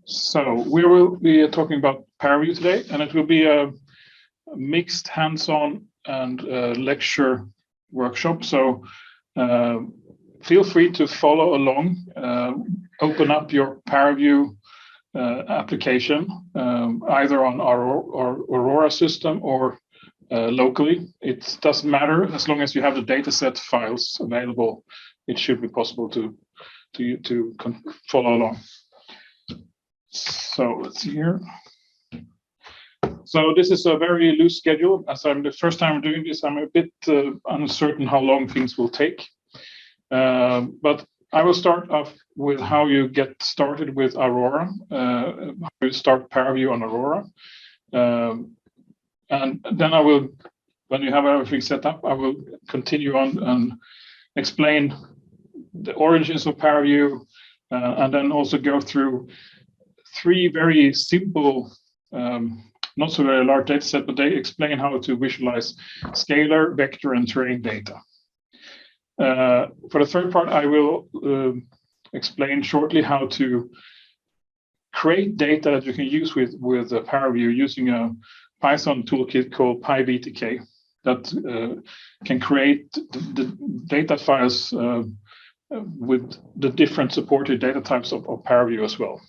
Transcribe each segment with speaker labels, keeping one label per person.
Speaker 1: So we will be talking about ParaView today, and it will be a mixed hands-on and lecture workshop. So feel free to follow along. Open up your ParaView application, either on our Aurora system or locally. It doesn't matter as long as you have the dataset files available. It should be possible to follow along. So let's see here. So this is a very loose schedule. As I'm the first time doing this, I'm a bit uncertain how long things will take. But I will start off with how you get started with Aurora, how you start ParaView on Aurora. And then I will, when you have everything set up, I will continue on and explain the origins of ParaView, and then also go through three very simple, not so very large data set, but they explain how to visualize scalar, vector, and terrain data. For the third part, I will explain shortly how to create data that you can use with ParaView using a Python toolkit called PyVTK that can create the data files with the different supported data types of ParaView as well.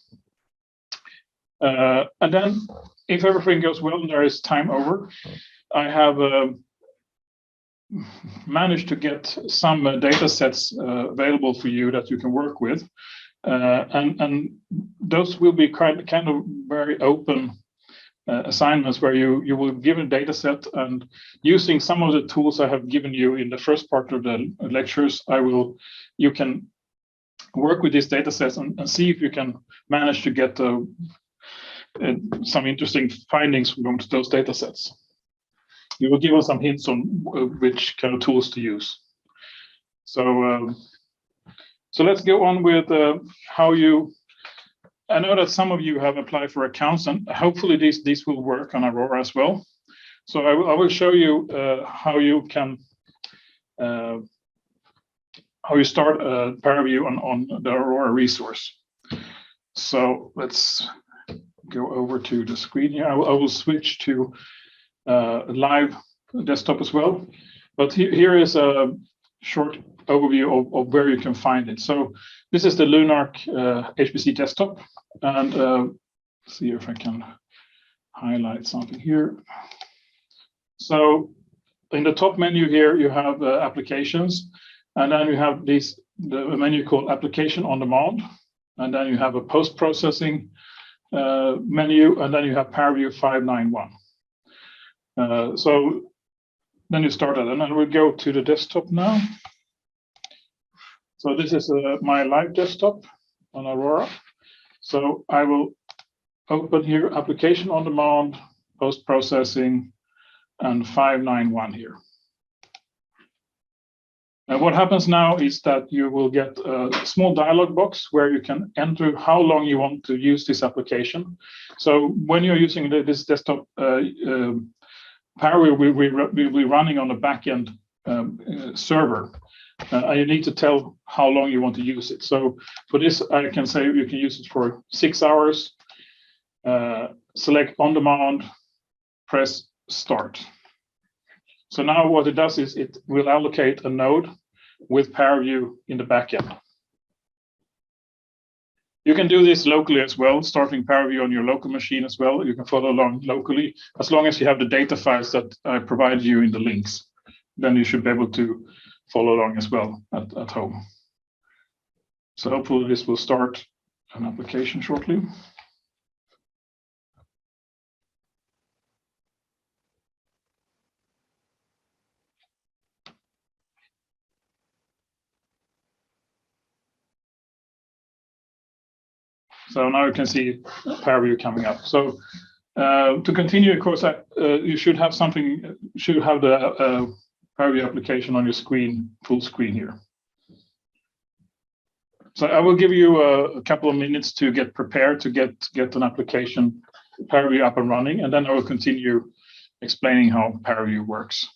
Speaker 1: And then, if everything goes well and there is time over, I have managed to get some data sets available for you that you can work with. And those will be kind of very open assignments where you will give a data set, and using some of the tools I have given you in the first part of the lectures, you can work with these data sets and see if you can manage to get some interesting findings from those data sets. You will give us some hints on which kind of tools to use. So let's go on with how you. I know that some of you have applied for accounts, and hopefully these will work on Aurora as well. So I will show you how you can start ParaView on the Aurora resource. So let's go over to the screen here. I will switch to live desktop as well. But here is a short overview of where you can find it. So this is the Lunark HPC desktop. And let's see if I can highlight something here. So in the top menu here, you have applications. And then you have the menu called Application on Demand. And then you have a post-processing menu, and then you have ParaView 591. So then you start it, and then we'll go to the desktop now. So this is my live desktop on Aurora. So I will open here Application on Demand, Post-Processing, and 591 here. And what happens now is that you will get a small dialog box where you can enter how long you want to use this application. So when you're using this desktop, ParaView will be running on a backend server. And you need to tell how long you want to use it. So for this, I can say you can use it for 6 hours, select on demand, press start. So now what it does is it will allocate a node with ParaView in the backend. You can do this locally as well, starting ParaView on your local machine as well. You can follow along locally, as long as you have the data files that I provided you in the links. Then you should be able to follow along as well at home. So hopefully this will start an application shortly. So now you can see ParaView coming up. So to continue, of course, you should have something. Should have the ParaView application on your screen, full screen here. So I will give you a couple of minutes to get prepared to get an application ParaView up and running, and then I will continue explaining how ParaView works.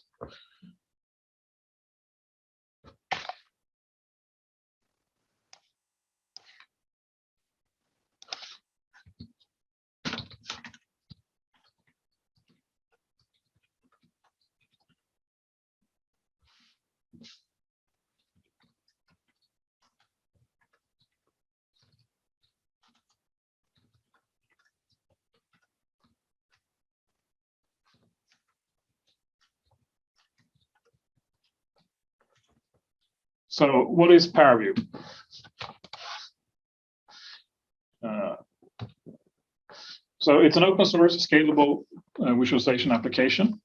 Speaker 1: So what is ParaView? So it's an open source scalable visualization application.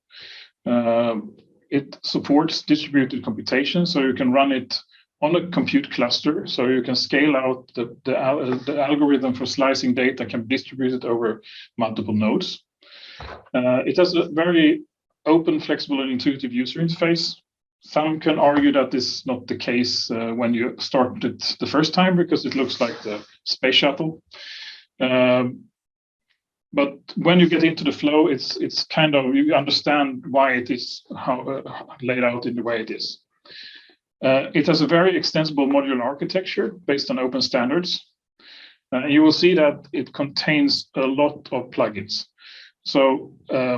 Speaker 1: It supports distributed computation, so you can run it on a compute cluster, so you can scale out the algorithm for slicing data can be distributed over multiple nodes. It has a very open, flexible, and intuitive user interface. Some can argue that this is not the case when you start it the first time, because it looks like the space shuttle. But when you get into the flow, it's kind of, you understand why it is laid out in the way it is. It has a very extensible modular architecture based on open standards. You will see that it contains a lot of plugins. So a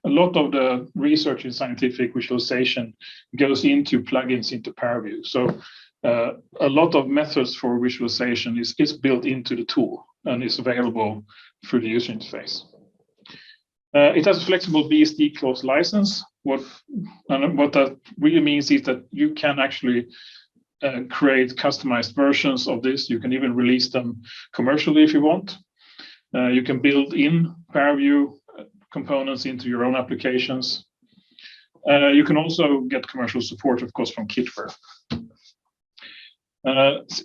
Speaker 1: lot of the research in scientific visualization goes into plugins into ParaView. So a lot of methods for visualization is built into the tool and is available through the user interface. It has a flexible BSD closed license. What that really means is that you can actually create customized versions of this. You can even release them commercially if you want. You can build in ParaView components into your own applications. You can also get commercial support, of course, from Kitware.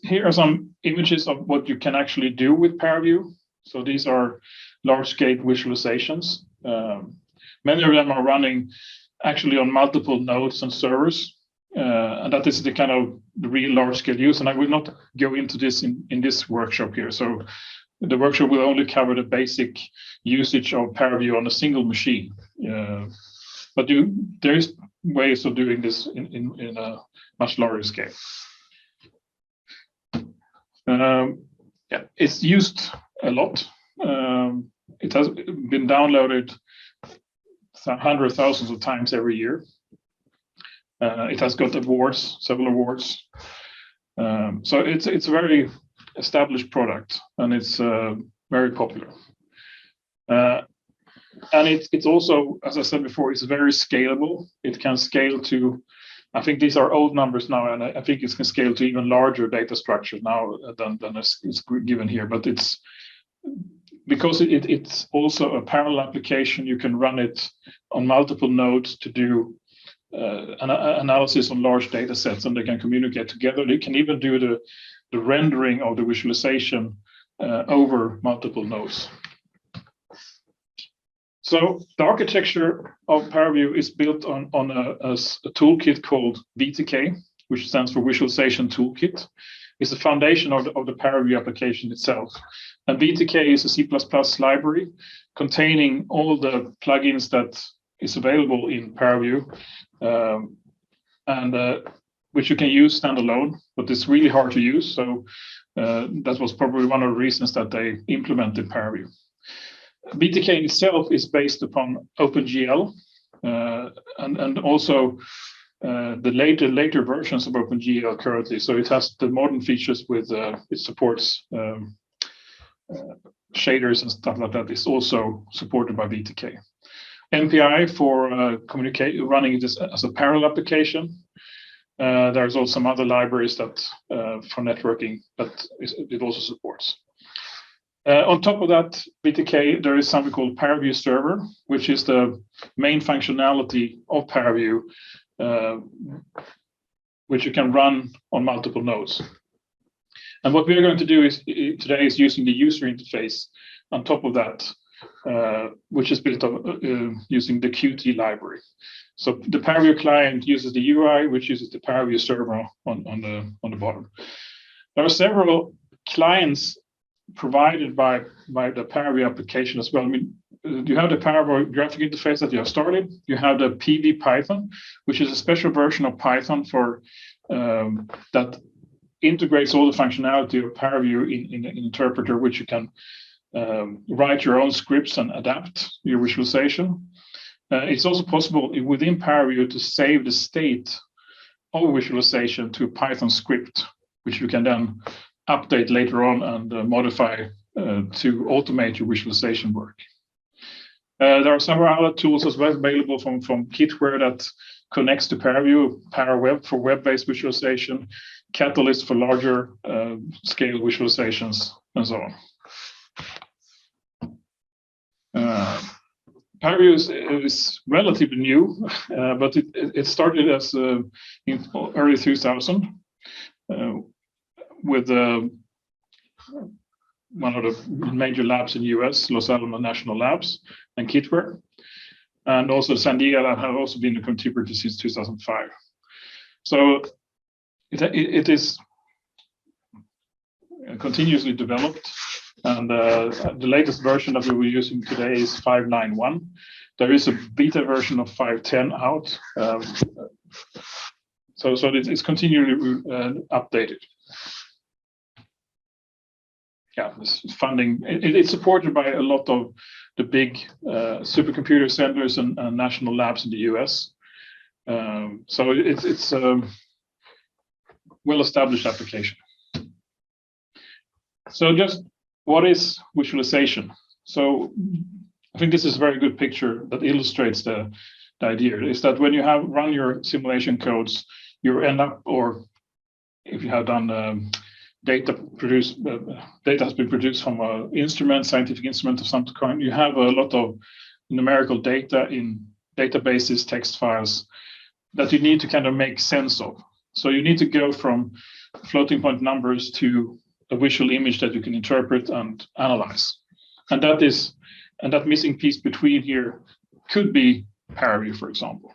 Speaker 1: Here are some images of what you can actually do with ParaView. So these are large-scale visualizations. Many of them are running actually on multiple nodes and servers. And that is the kind of the real large-scale use. And I will not go into this in this workshop here. So the workshop will only cover the basic usage of ParaView on a single machine. But there is ways of doing this in a much larger scale. Yeah, it's used a lot. It has been downloaded hundreds of thousands of times every year. It has got awards, several awards. So it's a very established product, and it's very popular. And it's also, as I said before, it's very scalable. It can scale to, I think these are old numbers now, and I think it can scale to even larger data structures now than is given here. But it's because it's also a parallel application. You can run it on multiple nodes to do analysis on large data sets, and they can communicate together. They can even do the rendering of the visualization over multiple nodes. So the architecture of ParaView is built on a toolkit called VTK, which stands for Visualization Toolkit. It's the foundation of the ParaView application itself. And VTK is a C++ library containing all the plugins that is available in ParaView, and which you can use standalone, but it's really hard to use. So that was probably one of the reasons that they implemented ParaView. VTK itself is based upon OpenGL, and also the later versions of OpenGL currently. So it has the modern features with it supports shaders and stuff like that is also supported by VTK. MPI for running it as a parallel application. There's also some other libraries that for networking that it also supports. On top of that, VTK, there is something called ParaView Server, which is the main functionality of ParaView, which you can run on multiple nodes. And what we are going to do today is using the user interface on top of that, which is built on using the Qt library. So the ParaView client uses the UI, which uses the ParaView server on the bottom. There are several clients provided by the ParaView application as well. I mean, you have the ParaView graphic interface that you have started. You have the PyVTK, which is a special version of Python for that integrates all the functionality of ParaView in an interpreter, which you can write your own scripts and adapt your visualization. It's also possible within ParaView to save the state of visualization to a Python script, which you can then update later on and modify to automate your visualization work. There are several other tools as well available from Kitware that connects to ParaView, ParaWeb for web-based visualization, Catalyst for larger scale visualizations, and so on. ParaView is relatively new, but it started as in early 2000 with one of the major labs in the US, Los Alamos National Labs and Kitware, and also San Diego Lab have also been a contributor since 2005. So it is continuously developed, and the latest version that we were using today is 5.9.1. There is a beta version of 5.10 out, so it's continually updated. Yeah, this funding, it's supported by a lot of the big supercomputer centers and national labs in the US. So it's a well-established application. So just what is visualization? So I think this is a very good picture that illustrates the idea, is that when you have run your simulation codes, you end up, or if you have done data has been produced from an instrument, scientific instrument of some kind, you have a lot of numerical data in databases, text files that you need to kind of make sense of. So you need to go from floating point numbers to a visual image that you can interpret and analyze. And that missing piece between here could be ParaView, for example.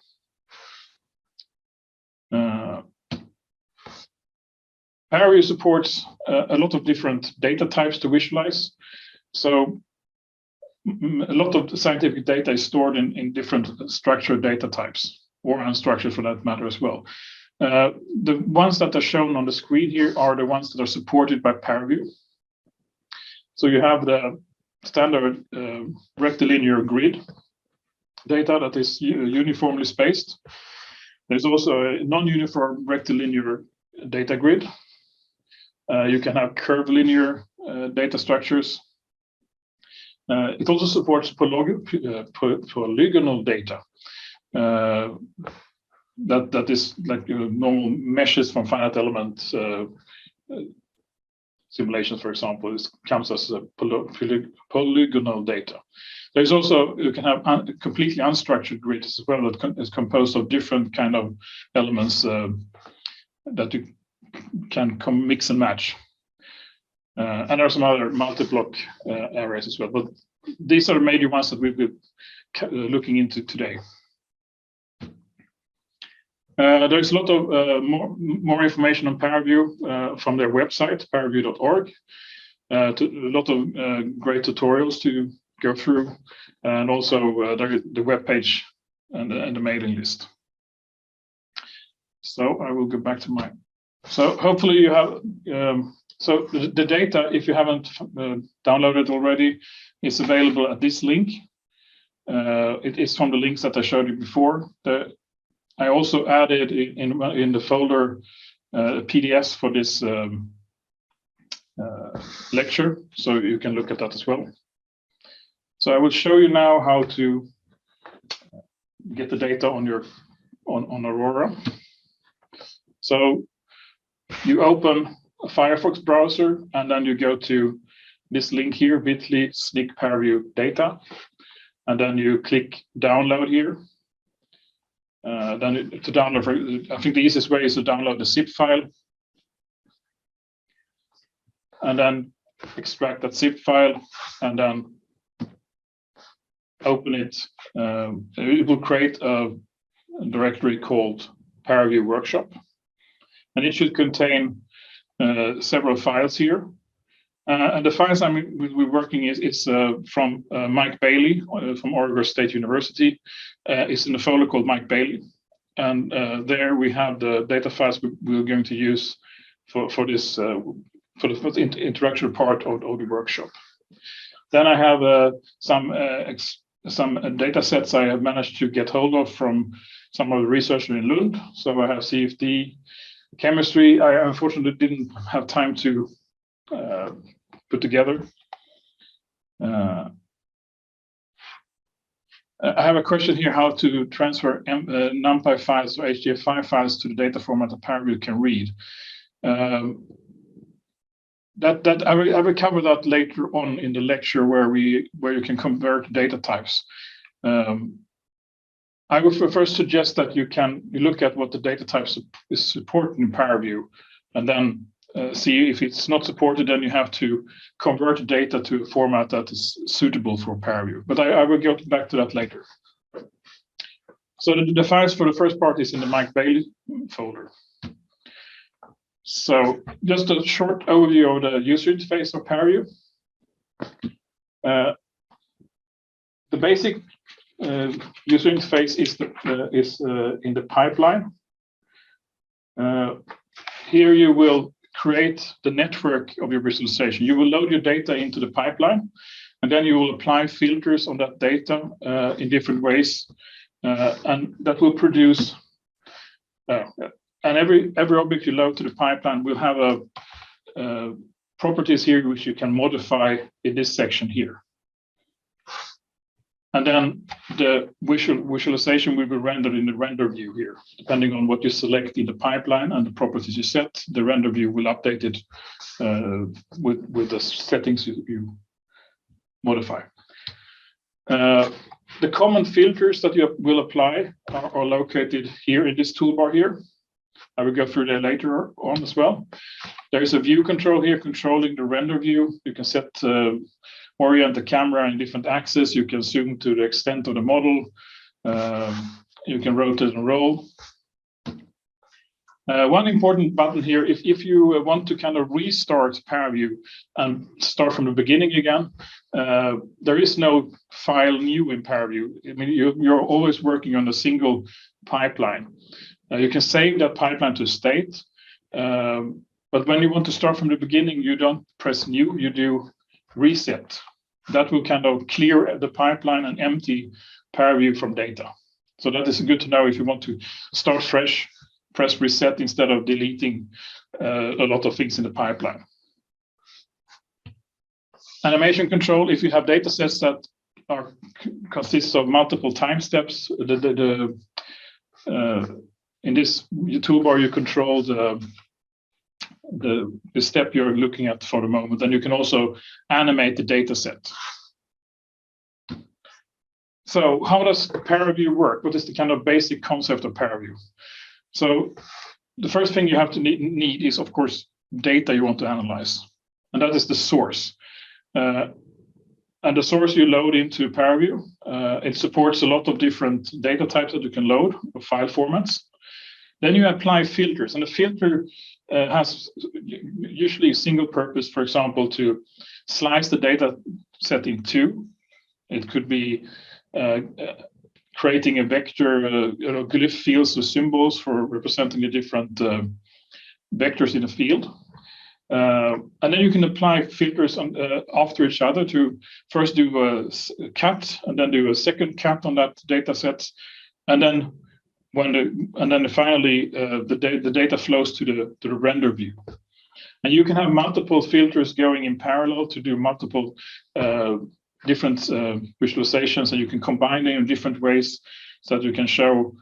Speaker 1: ParaView supports a lot of different data types to visualize. So a lot of the scientific data is stored in different structured data types, or unstructured for that matter as well. The ones that are shown on the screen here are the ones that are supported by ParaView. So you have the standard rectilinear grid data that is uniformly spaced. There's also a non-uniform rectilinear data grid. You can have curvilinear data structures. It also supports polygonal data. That is like normal meshes from finite element simulations, for example. This comes as a polygonal data. There's also, you can have completely unstructured grids as well that is composed of different kind of elements that you can mix and match. And there are some other multi-block areas as well, but these are the major ones that we'll be looking into today. There's a lot of more information on ParaView from their website, paraview.org. A lot of great tutorials to go through, and also the webpage and the mailing list. So I will go back to mine. So hopefully you have, so the data, if you haven't downloaded already, is available at this link. It is from the links that I showed you before. I also added in the folder PDFs for this lecture, so you can look at that as well. So I will show you now how to get the data on Aurora. So you open a Firefox browser, and then you go to this link here, bit.ly SNIC ParaView data, and then you click download here. Then to download, I think the easiest way is to download the zip file, and then extract that zip file, and then open it. It will create a directory called ParaView Workshop, and it should contain several files here. And the files we're working it's from Mike Bailey from Oregon State University. It's in a folder called Mike Bailey, and there we have the data files we're going to use for this for the introductory part of the workshop. Then I have some data sets I have managed to get hold of from some of the researchers in Lund. So I have CFD, chemistry. I unfortunately didn't have time to put together. I have a question here: how to transfer NumPy files or HDF5 files to the data format that ParaView can read. That I will cover that later on in the lecture where you can convert data types. I would first suggest that you look at what the data types is supported in ParaView, and then see if it's not supported. Then you have to convert the data to a format that is suitable for ParaView. But I will get back to that later. So the files for the first part is in the Mike Bailey folder. So just a short overview of the user interface of ParaView. The basic user interface is in the pipeline. Here you will create the network of your visualization. You will load your data into the pipeline, and then you will apply filters on that data in different ways, and that will produce. And every object you load to the pipeline will have a properties here which you can modify in this section here. And then the visualization will be rendered in the render view here. Depending on what you select in the pipeline and the properties you set, the render view will update it with the settings you modify. The common filters that you will apply are located here in this toolbar here. I will go through that later on as well. There is a view control here controlling the render view. You can set orient the camera in different axes. You can zoom to the extent of the model. You can rotate and roll. One important button here, if you want to kind of restart ParaView and start from the beginning again, there is no file new in ParaView. I mean, you're always working on a single pipeline. You can save that pipeline to state, but when you want to start from the beginning, you don't press new, you do reset. That will kind of clear the pipeline and empty ParaView from data. So that is good to know if you want to start fresh, press reset instead of deleting a lot of things in the pipeline. Animation control, if you have data sets that consists of multiple time steps, in this toolbar, you control the step you're looking at for the moment, and you can also animate the data set. So how does ParaView work? What is the kind of basic concept of ParaView? So the first thing you have to need is, of course, data you want to analyze, and that is the source. And the source you load into ParaView, it supports a lot of different data types that you can load, or file formats. Then you apply filters, and the filter has usually a single purpose, for example, to slice the data set in two. It could be creating a vector, glyph fields or symbols for representing the different vectors in a field. And then you can apply filters after each other to first do a cut and then do a second cut on that data set, and then finally the data flows to the render view. And you can have multiple filters going in parallel to do multiple different visualizations, and you can combine them in different ways so that you can show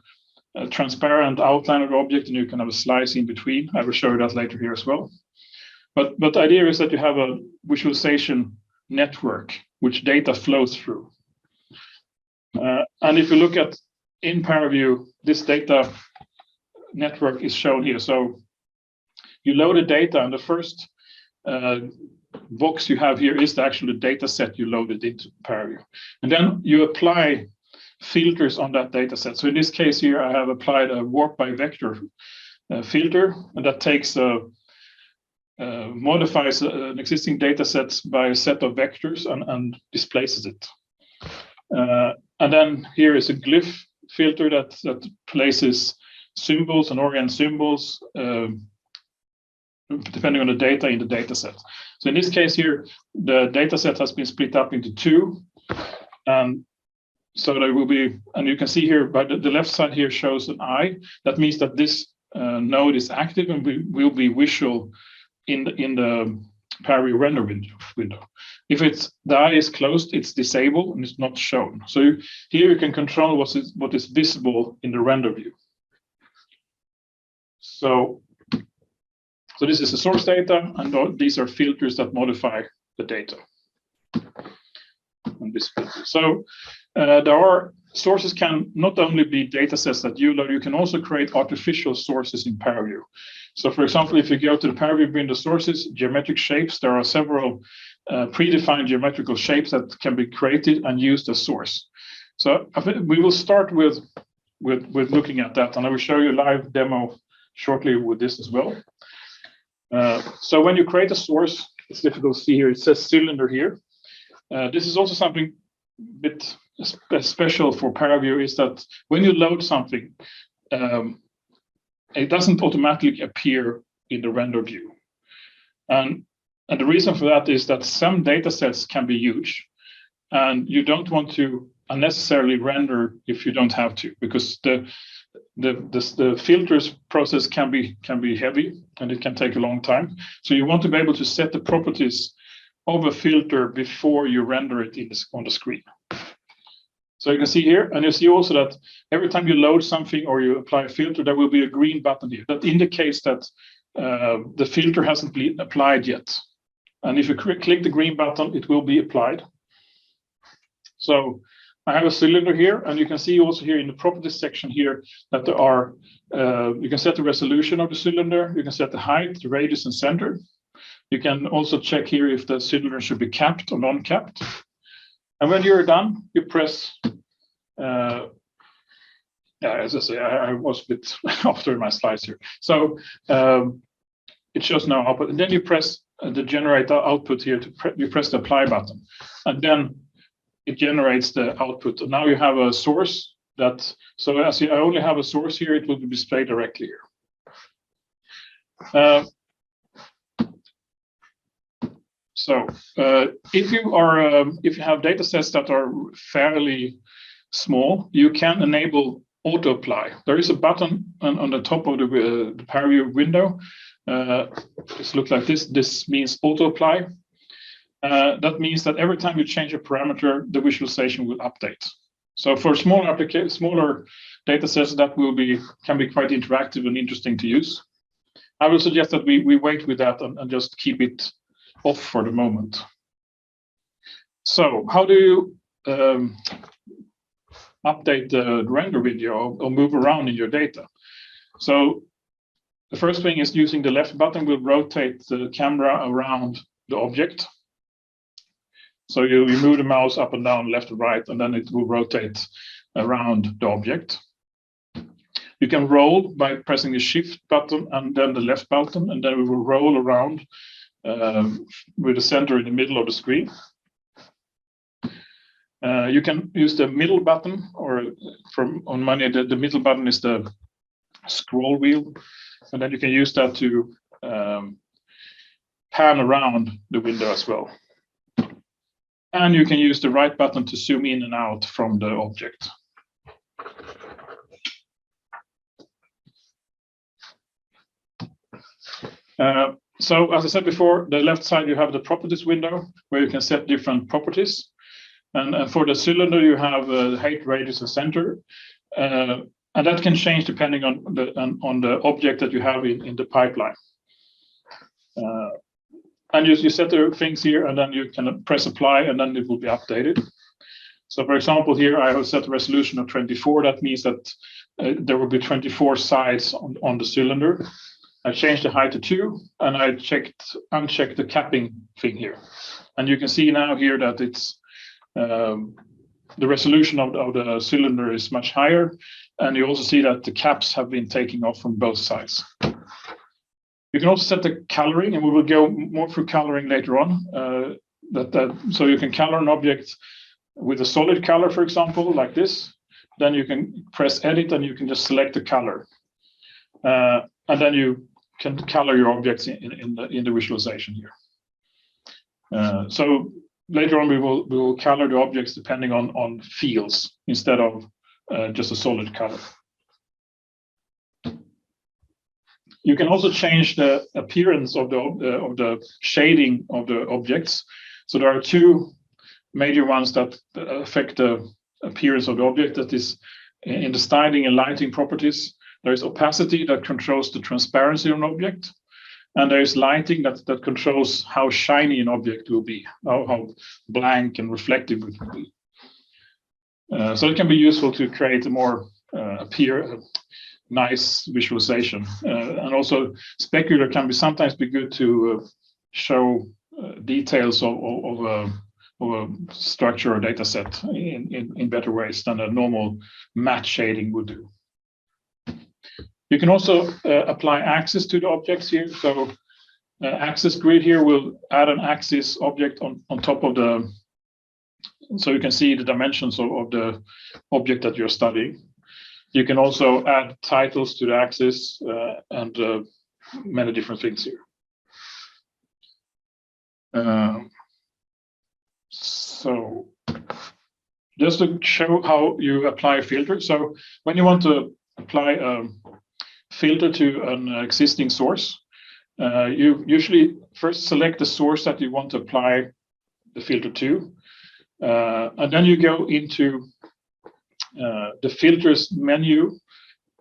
Speaker 1: a transparent outline of the object, and you can have a slice in between. I will show you that later here as well. But the idea is that you have a visualization network which data flows through. And if you look at in ParaView, this data network is shown here. So you load the data, and the first box you have here is the actual data set you loaded into ParaView. And then you apply filters on that data set. So in this case here, I have applied a warp by vector filter, and that takes modifies an existing data set by a set of vectors and displaces it. And then here is a glyph filter that places symbols and orient symbols depending on the data in the data set. So in this case here, the data set has been split up into two. So there will be, and you can see here, by the left side here shows an eye. That means that this node is active and will be visual in the ParaView render window. If the eye is closed, it's disabled and it's not shown. So here you can control what is visible in the render view. So this is the source data, and these are filters that modify the data. And this filter. So there are sources can not only be data sets that you load, you can also create artificial sources in ParaView. So for example, if you go to the ParaView window sources, geometric shapes, there are several predefined geometrical shapes that can be created and used as source. So I think we will start with looking at that, and I will show you a live demo shortly with this as well. So when you create a source, it's difficult to see here, it says cylinder here. This is also something a bit special for ParaView, is that when you load something, it doesn't automatically appear in the render view. And the reason for that is that some data sets can be huge, and you don't want to unnecessarily render if you don't have to, because the filters process can be heavy and it can take a long time. So you want to be able to set the properties of a filter before you render it on the screen. So you can see here, and you see also that every time you load something or you apply a filter, there will be a green button here that indicates that the filter hasn't been applied yet. And if you click the green button, it will be applied. So I have a cylinder here, and you can see also here in the properties section here that there are, you can set the resolution of the cylinder, you can set the height, the radius, and center. You can also check here if the cylinder should be capped or non-capped. And when you're done, you press, as I say, I was a bit after my slides here. So it shows now output, and then you press the generate output here, you press the apply button, and then it generates the output. And now you have a source that, so as I only have a source here, it will be displayed directly here. So if you have data sets that are fairly small, you can enable auto apply. There is a button on the top of the ParaView window. This looks like this. This means auto apply. That means that every time you change a parameter, the visualization will update. So for smaller data sets, that can be quite interactive and interesting to use. I will suggest that we wait with that and just keep it off for the moment. So how do you update the render video or move around in your data? So the first thing is using the left button will rotate the camera around the object. So you move the mouse up and down, left and right, and then it will rotate around the object. You can roll by pressing the shift button and then the left button, and then it will roll around with the center in the middle of the screen. You can use the middle button, or on many, the middle button is the scroll wheel, and then you can use that to pan around the window as well. And you can use the right button to zoom in and out from the object. So as I said before, the left side, you have the properties window where you can set different properties. And for the cylinder, you have the height, radius, and center. And that can change depending on the object that you have in the pipeline. And you set the things here, and then you can press apply, and then it will be updated. So for example, here I have set the resolution of 24. That means that there will be 24 sides on the cylinder. I changed the height to 2, and I unchecked the capping thing here. And you can see now here that it's the resolution of the cylinder is much higher, and you also see that the caps have been taken off from both sides. You can also set the coloring, and we will go more through coloring later on. So you can color an object with a solid color, for example, like this. Then you can press edit, and you can just select the color, and then you can color your objects in the visualization here. So later on, we will color the objects depending on fields instead of just a solid color. You can also change the appearance of the shading of the objects. So there are two major ones that affect the appearance of the object. That is in the styling and lighting properties. There is opacity that controls the transparency of an object, and there is lighting that controls how shiny an object will be, how blank and reflective it will be. So it can be useful to create a more nice visualization, and also specular can sometimes be good to show details of a structure or data set in better ways than a normal matte shading would do. You can also apply axis to the objects here. So axis grid here will add an axis object on top of the, so you can see the dimensions of the object that you're studying. You can also add titles to the axis and many different things here. So just to show how you apply a filter. So when you want to apply a filter to an existing source, you usually first select the source that you want to apply the filter to, and then you go into the filters menu.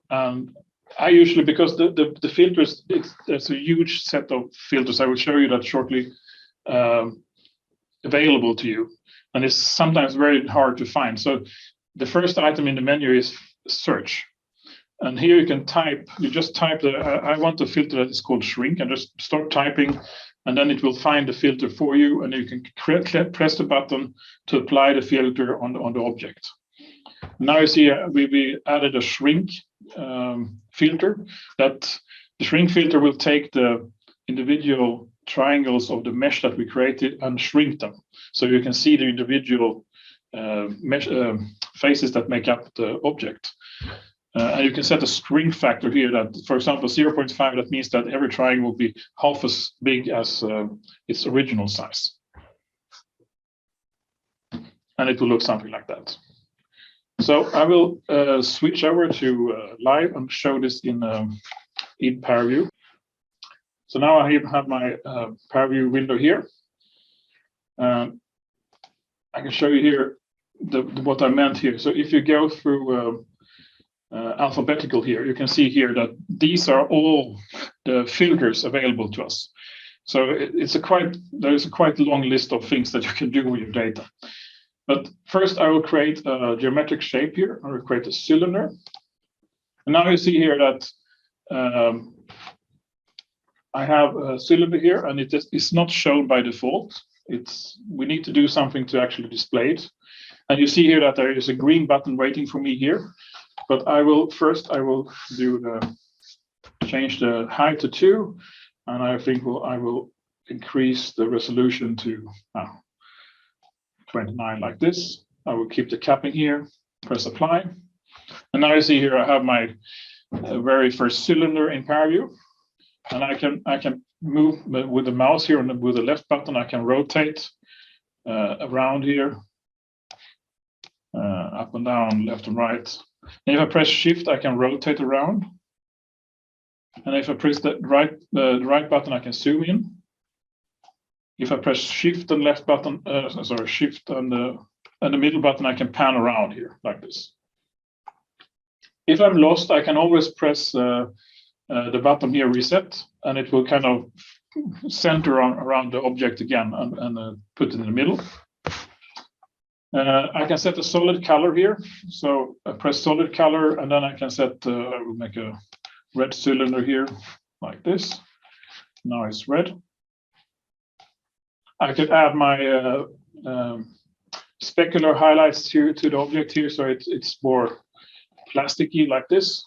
Speaker 1: And I usually, because the filters, there's a huge set of filters. I will show you that shortly, available to you, and it's sometimes very hard to find. So the first item in the menu is search. And here you can type, you just type I want a filter that is called shrink, and just start typing, and then it will find the filter for you, and you can press the button to apply the filter on the object. Now you see we added a shrink filter. That the shrink filter will take the individual triangles of the mesh that we created and shrink them, so you can see the individual mesh faces that make up the object. And you can set a shrink factor here that, for example, 0.5. That means that every triangle will be half as big as its original size. And it will look something like that. So I will switch over to live and show this in ParaView. So now I have my ParaView window here. I can show you here what I meant here. So if you go through alphabetical here, you can see here that these are all the filters available to us. So there's a quite long list of things that you can do with your data. But first I will create a geometric shape here. I will create a cylinder. And now you see here that I have a cylinder here, and it's not shown by default. We need to do something to actually display it. And you see here that there is a green button waiting for me here. But I will do change the height to 2, and I think I will increase the resolution to 29 like this. I will keep the capping here, press apply, and now you see here I have my very first cylinder in ParaView, and I can move with the mouse here, and with the left button I can rotate around here, up and down, left and right. And if I press Shift, I can rotate around. And if I press the right button, I can zoom in. If I press Shift and left button, Shift and the middle button, I can pan around here like this. If I'm lost, I can always press the button here, Reset, and it will kind of center around the object again and put it in the middle. I can set a solid color here. So I press solid color, and then I can set, I will make a red cylinder here like this. Now it's red. I could add my specular highlights to the object here, so it's more plasticky like this.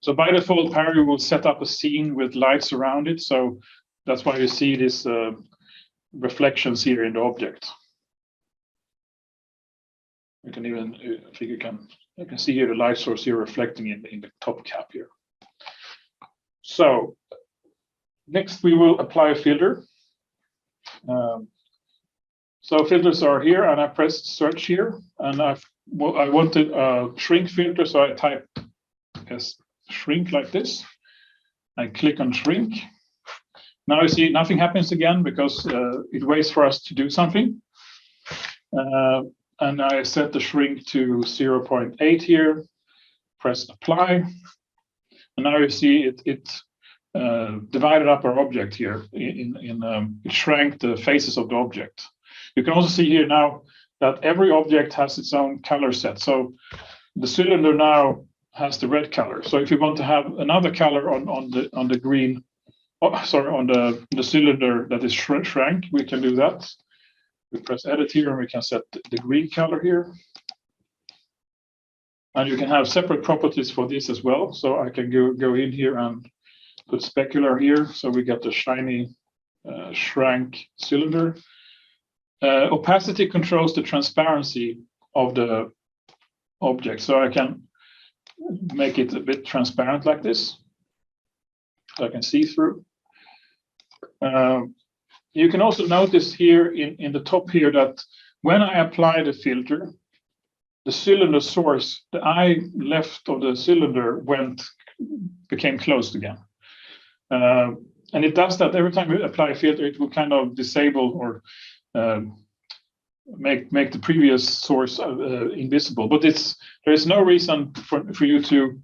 Speaker 1: So by default, ParaView will set up a scene with lights around it. So that's why you see these reflections here in the object. You can even, I think you can see here the light source here reflecting in the top cap here. So next we will apply a filter. So filters are here, and I pressed search here, and I wanted a shrink filter, so I type shrink like this. I click on shrink. Now you see nothing happens again because it waits for us to do something. And I set the shrink to 0.8 here, press apply. And now you see it divided up our object here. It shrank the faces of the object. You can also see here now that every object has its own color set. So the cylinder now has the red color. So if you want to have another color on the green, on the cylinder that is shrank, we can do that. We press edit here and we can set the green color here. And you can have separate properties for this as well. So I can go in here and put specular here. So we get the shiny shrank cylinder. Opacity controls the transparency of the object. So I can make it a bit transparent like this. So I can see through. You can also notice here in the top here that when I apply the filter, the cylinder source, the eye left of the cylinder became closed again. And it does that every time you apply a filter, it will kind of disable or make the previous source invisible. But there is no reason for you to.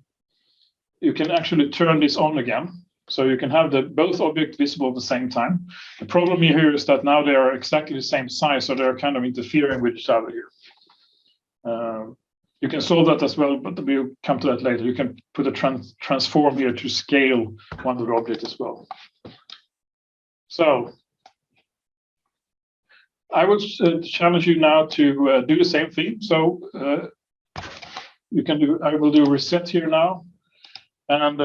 Speaker 1: You can actually turn this on again, so you can have both objects visible at the same time. The problem here is that now they are exactly the same size, so they're kind of interfering with each other here. You can solve that as well, but we'll come to that later. You can put a transform here to scale one of the objects as well. So I would challenge you now to do the same thing. So you can do. I will do reset here now, and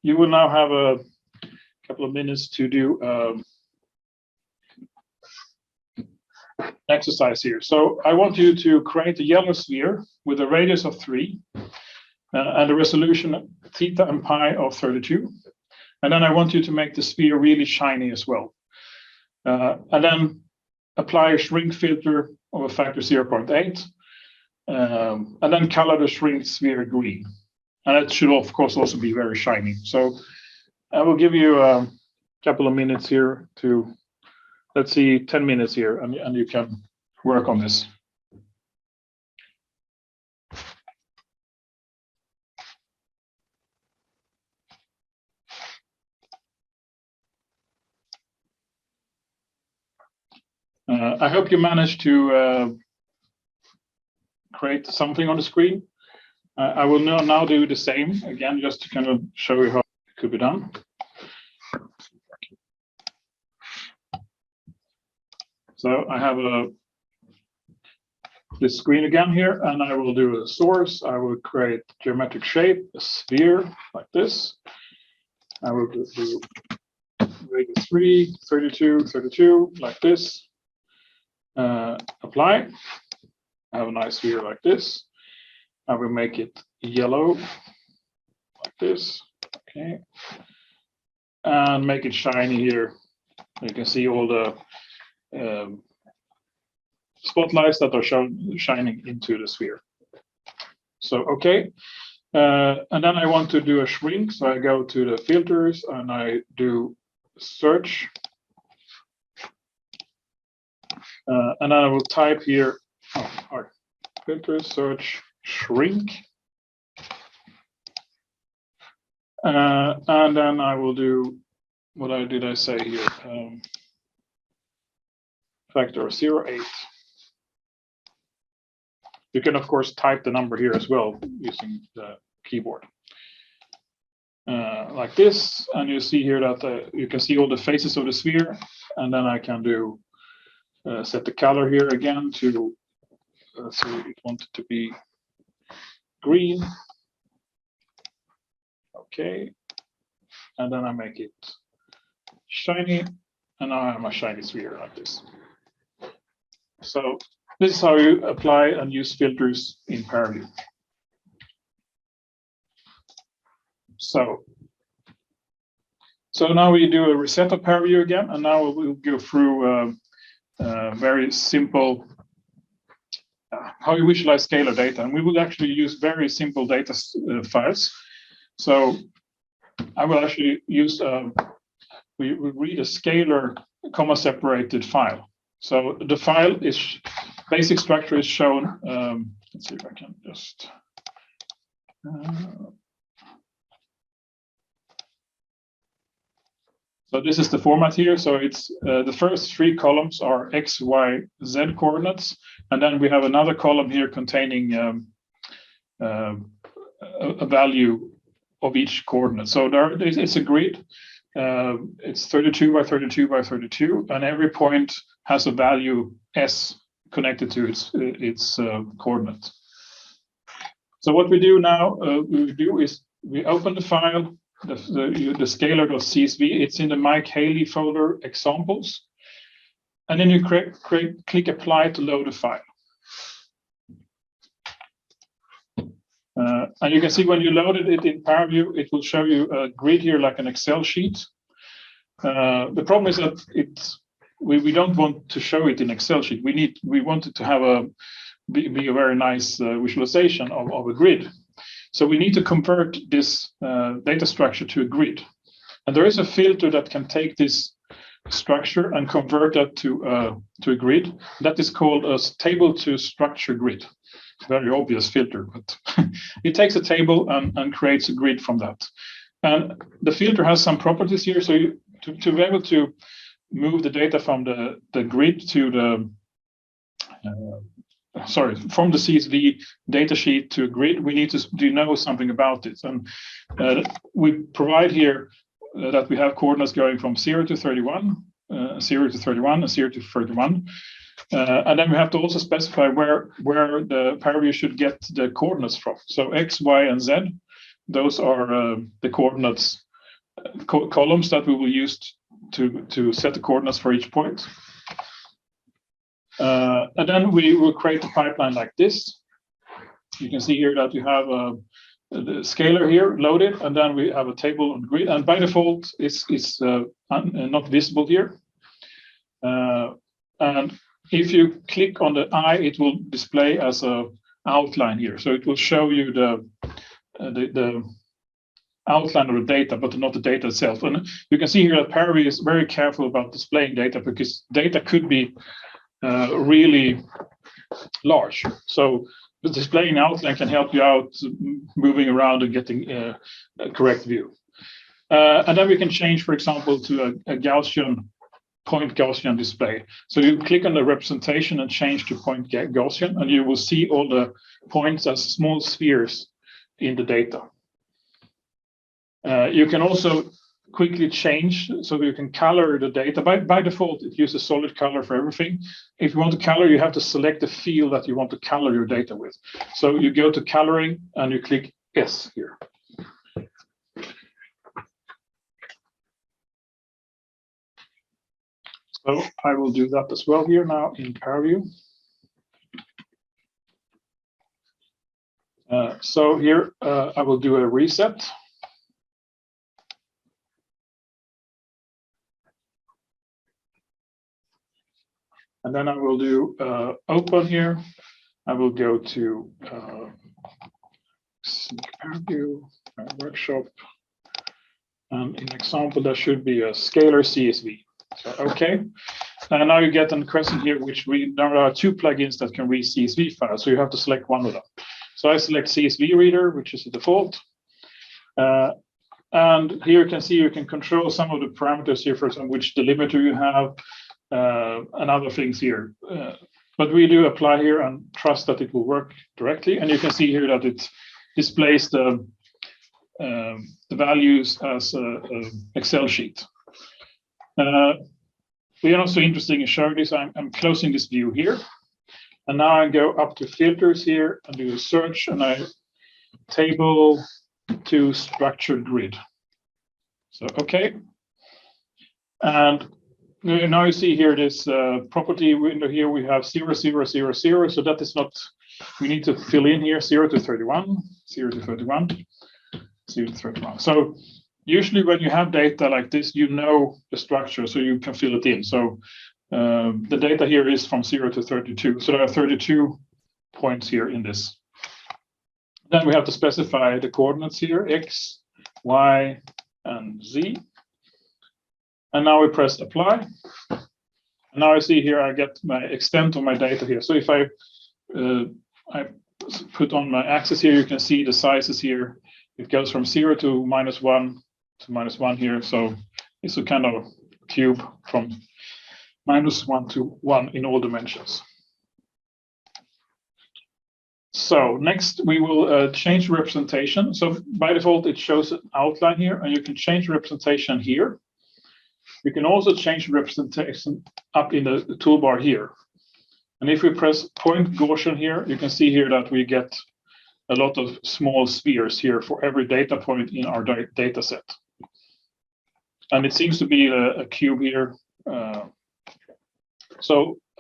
Speaker 1: you will now have a couple of minutes to do exercise here. So I want you to create a yellow sphere with a radius of 3 and a resolution theta and pi of 32. And then I want you to make the sphere really shiny as well. And then apply a shrink filter of a factor 0.8. And then color the shrink sphere green. And it should, of course, also be very shiny. So I will give you a couple of minutes here to, let's see, 10 minutes here, and you can work on this. I hope you managed to create something on the screen. I will now do the same again, just to kind of show you how it could be done. So I have this screen again here, and I will do a source. I will create geometric shape, a sphere like this. I will do radius 3, 32, 32 like this. Apply. I have a nice sphere like this. I will make it yellow like this. Okay. And make it shiny here. You can see all the spotlights that are shining into the sphere. So, okay. And then I want to do a shrink. So I go to the filters and I do search. And then I will type here, filter, search, shrink. And then I will do, what did I say here? Factor 0.8. You can, of course, type the number here as well using the keyboard. Like this, and you see here that you can see all the faces of the sphere, and then I can do set the color here again to, so we want it to be green. Okay, and then I make it shiny, and now I have my shiny sphere like this. So this is how you apply and use filters in ParaView. So now we do a reset of ParaView again, and now we'll go through very simple how you visualize scalar data, and we will actually use very simple data files. So I will actually use, we read a scalar comma-separated file. So the file is, basic structure is shown, let's see if I can just, so this is the format here. So it's the first 3 columns are X, Y, Z coordinates. And then we have another column here containing a value of each coordinate. So it's a grid. It's 32 by 32 by 32, and every point has a value S connected to its coordinate. So what we do now, we open the file, the scalar.csv. It's in the Mike Haley folder examples, and then you click apply to load the file. And you can see when you loaded it in ParaView, it will show you a grid here like an Excel sheet. The problem is that we don't want to show it in Excel sheet. We want it to have be a very nice visualization of a grid. So we need to convert this data structure to a grid. And there is a filter that can take this structure and convert that to a grid. That is called a table to structure grid. Very obvious filter, but it takes a table and creates a grid from that. And the filter has some properties here. So to be able to move the data from the grid to the from the CSV data sheet to a grid, we need to know something about it. And we provide here that we have coordinates going from 0 to 31, 0 to 31, and 0 to 31. And then we have to also specify where the ParaView should get the coordinates from. So X, Y, and Z, those are the coordinates columns that we will use to set the coordinates for each point. And then we will create a pipeline like this. You can see here that you have the scalar here loaded, and then we have a table on grid. And by default, it's not visible here. And if you click on the eye, it will display as an outline here. So it will show you the outline of the data, but not the data itself. And you can see here that ParaView is very careful about displaying data because data could be really large. So the displaying outline can help you out moving around and getting a correct view. And then we can change, for example, to a Gaussian point Gaussian display. So you click on the representation and change to point Gaussian, and you will see all the points as small spheres in the data. You can also quickly change, so you can color the data. By default, it uses solid color for everything. If you want to color, you have to select the field that you want to color your data with. So you go to coloring and you click S here. So I will do that as well here now in ParaView. So here I will do a reset. And then I will do open here. I will go to ParaView workshop. And in example, there should be a scalar CSV. So, okay. And now you get a question here, there are 2 plugins that can read CSV files. So you have to select one of them. So I select CSV reader, which is the default. And here you can see you can control some of the parameters here, for example, which delimiter you have. And other things here, but we do apply here and trust that it will work directly. And you can see here that it displays the values as an Excel sheet. We are also interested in showing this. I'm closing this view here, and now I go up to filters here and do a search, and I table to structured grid. So okay, and now you see here this property window here. We have 0, 0, 0, 0. So that is not. We need to fill in here 0 to 31, 0 to 31, 0 to 31. So usually when you have data like this, you know the structure, so you can fill it in. So the data here is from 0 to 32. So there are 32 points here in this. Then we have to specify the coordinates here, X, Y, and Z. And now we press apply. And now I see here I get my extent of my data here. So if I put on my axis here, you can see the sizes here. It goes from 0 to -1 to -1 here. So it's a kind of cube from -1 to 1 in all dimensions. So next we will change representation. So by default it shows an outline here, and you can change representation here. You can also change representation up in the toolbar here. And if we press point Gaussian here, you can see here that we get a lot of small spheres here for every data point in our data set. And it seems to be a cube here.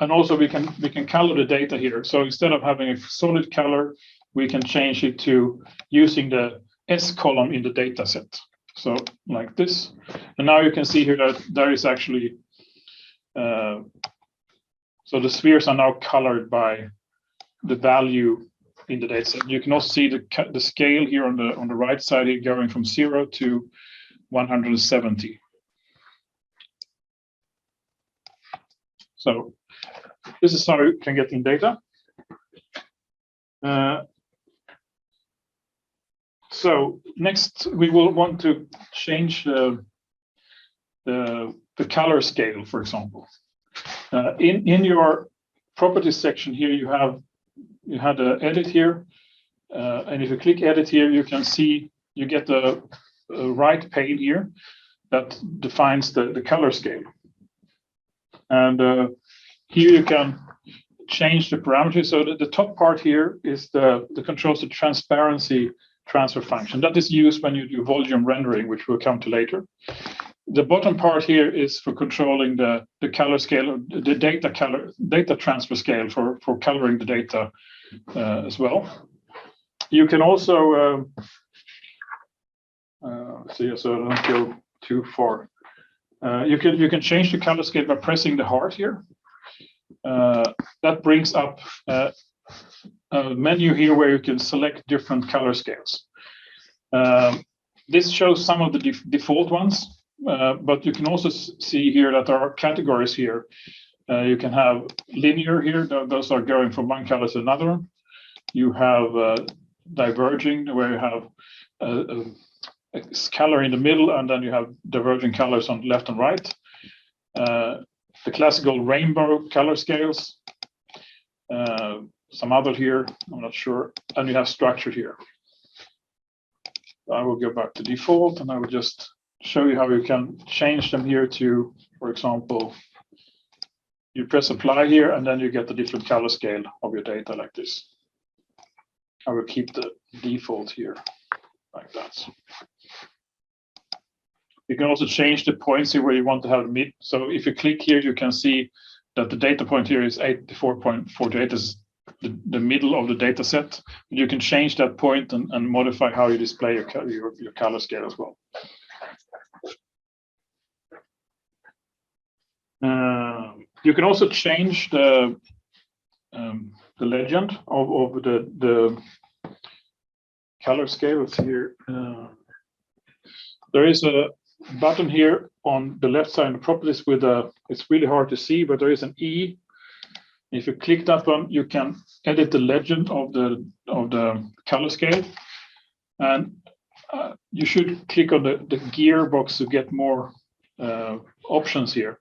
Speaker 1: And also we can color the data here. So instead of having a solid color, we can change it to using the S column in the data set. So like this. And now you can see here that there is actually, so the spheres are now colored by the value in the data set. You can also see the scale here on the right side here going from 0 to 170. So this is how you can get in data. So next we will want to change the color scale, for example. In your properties section here, you had an edit here, and if you click edit here, you can see you get the right pane here that defines the color scale. And here you can change the parameters. So the top part here is the controls the transparency transfer function. That is used when you do volume rendering, which we'll come to later. The bottom part here is for controlling the color scale, the data transfer scale for coloring the data as well. You can also so I don't go too far. You can change the color scale by pressing the heart here. That brings up a menu here where you can select different color scales. This shows some of the default ones, but you can also see here that there are categories here. You can have linear here; those are going from one color to another. You have diverging, where you have a color in the middle, and then you have diverging colors on left and right. The classical rainbow color scales, some other here, I'm not sure, and you have structure here. I will go back to default, and I will just show you how you can change them here to, for example, you press apply here, and then you get the different color scale of your data like this. I will keep the default here like that. You can also change the points here where you want to have mid. So if you click here, you can see that the data point here is 84.48 is the middle of the data set. You can change that point and modify how you display your color scale as well. You can also change the legend of the color scales here. There is a button here on the left side of the properties with it's really hard to see, but there is an E. If you click that one, you can edit the legend of the color scale, and you should click on the gear box to get more options here.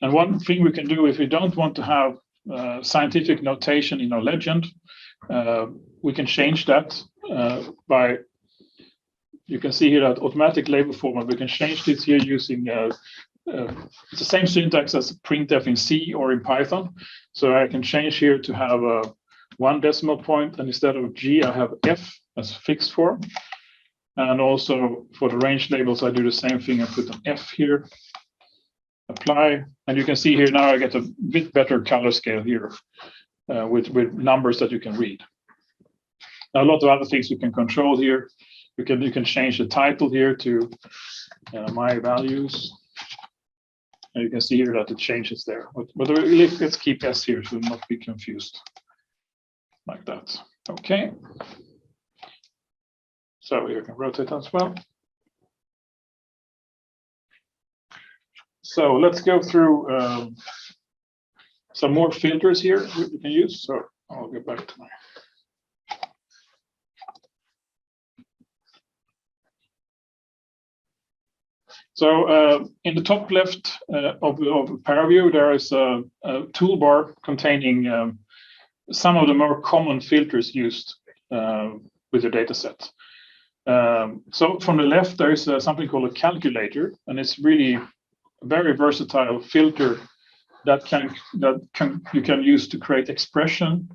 Speaker 1: And one thing we can do if we don't want to have scientific notation in our legend, we can change that by. You can see here that automatic label format. We can change this here using it's the same syntax as printf in C or in Python. So I can change here to have one decimal point, and instead of G, I have F as fixed form. And also for the range labels, I do the same thing. I put an F here, apply, and you can see here now I get a bit better color scale here with numbers that you can read. Now, a lot of other things you can control here. You can change the title here to my values. And you can see here that it changes there. But let's keep S here to not be confused. Like that. Okay. So you can rotate as well. So let's go through some more filters here we can use. So I'll get back to my. So in the top left of ParaView, there is a toolbar containing some of the more common filters used with your data set. So from the left, there is something called a calculator, and it's really a very versatile filter that you can use to create expression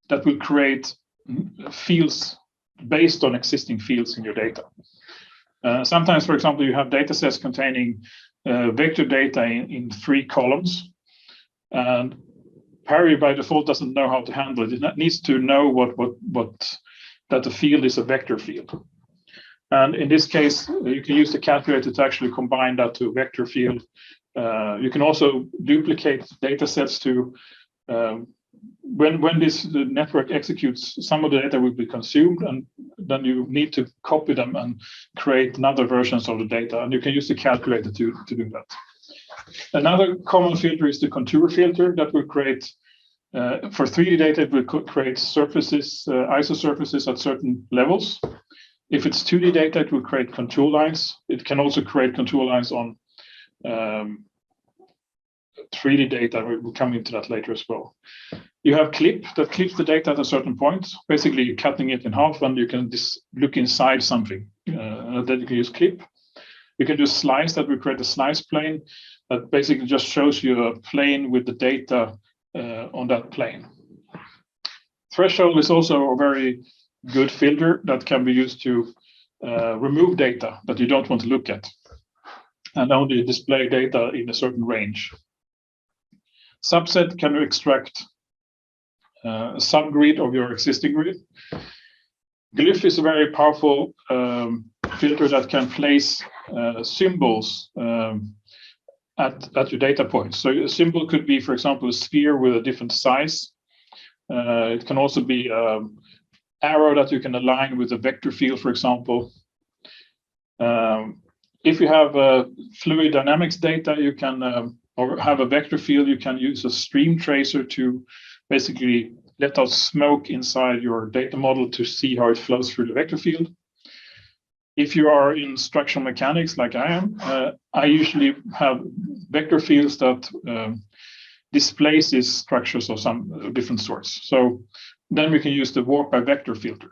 Speaker 1: that will create fields based on existing fields in your data. Sometimes, for example, you have data sets containing vector data in 3 columns, and ParaView by default doesn't know how to handle it. It needs to know that the field is a vector field. And in this case, you can use the calculator to actually combine that to a vector field. You can also duplicate data sets to when this network executes, some of the data will be consumed, and then you need to copy them and create another versions of the data. And you can use the calculator to do that. Another common filter is the contour filter that will create, for 3D data, it will create surfaces, isosurfaces at certain levels. If it's 2D data, it will create contour lines. It can also create contour lines on 3D data. We'll come into that later as well. You have clip that clips the data at a certain point. Basically, you're cutting it in half, and you can look inside something. Then you can use clip. You can do slice that will create a slice plane that basically just shows you a plane with the data on that plane. Threshold is also a very good filter that can be used to remove data that you don't want to look at and only display data in a certain range. Subset can extract a subgrid of your existing grid. Glyph is a very powerful filter that can place symbols at your data points. So a symbol could be, for example, a sphere with a different size. It can also be an arrow that you can align with a vector field, for example. If you have fluid dynamics data, you can or have a vector field, you can use a stream tracer to basically let out smoke inside your data model to see how it flows through the vector field. If you are in structural mechanics like I am, I usually have vector fields that displaces structures of some different sorts. So then we can use the warp by vector filter.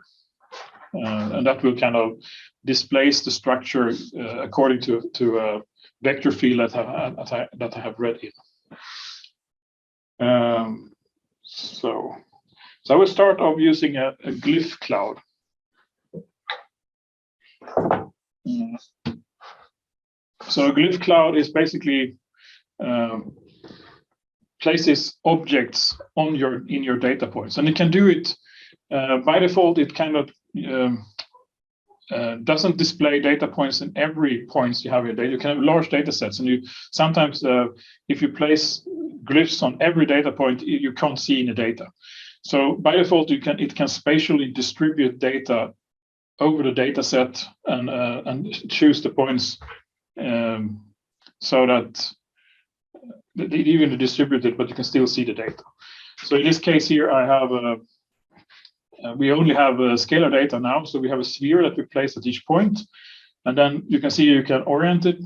Speaker 1: And that will kind of displace the structure according to a vector field that I have read in. So I will start off using a glyph cloud. So a glyph cloud is basically places objects in your data points, and it can do it by default. It kind of doesn't display data points in every point you have your data. You can have large data sets, and you sometimes if you place glyphs on every data point, you can't see any data. So by default, it can spatially distribute data over the data set and choose the points so that even distributed, but you can still see the data. So in this case here, I have we only have scalar data now, so we have a sphere that we place at each point, and then you can see you can orient it.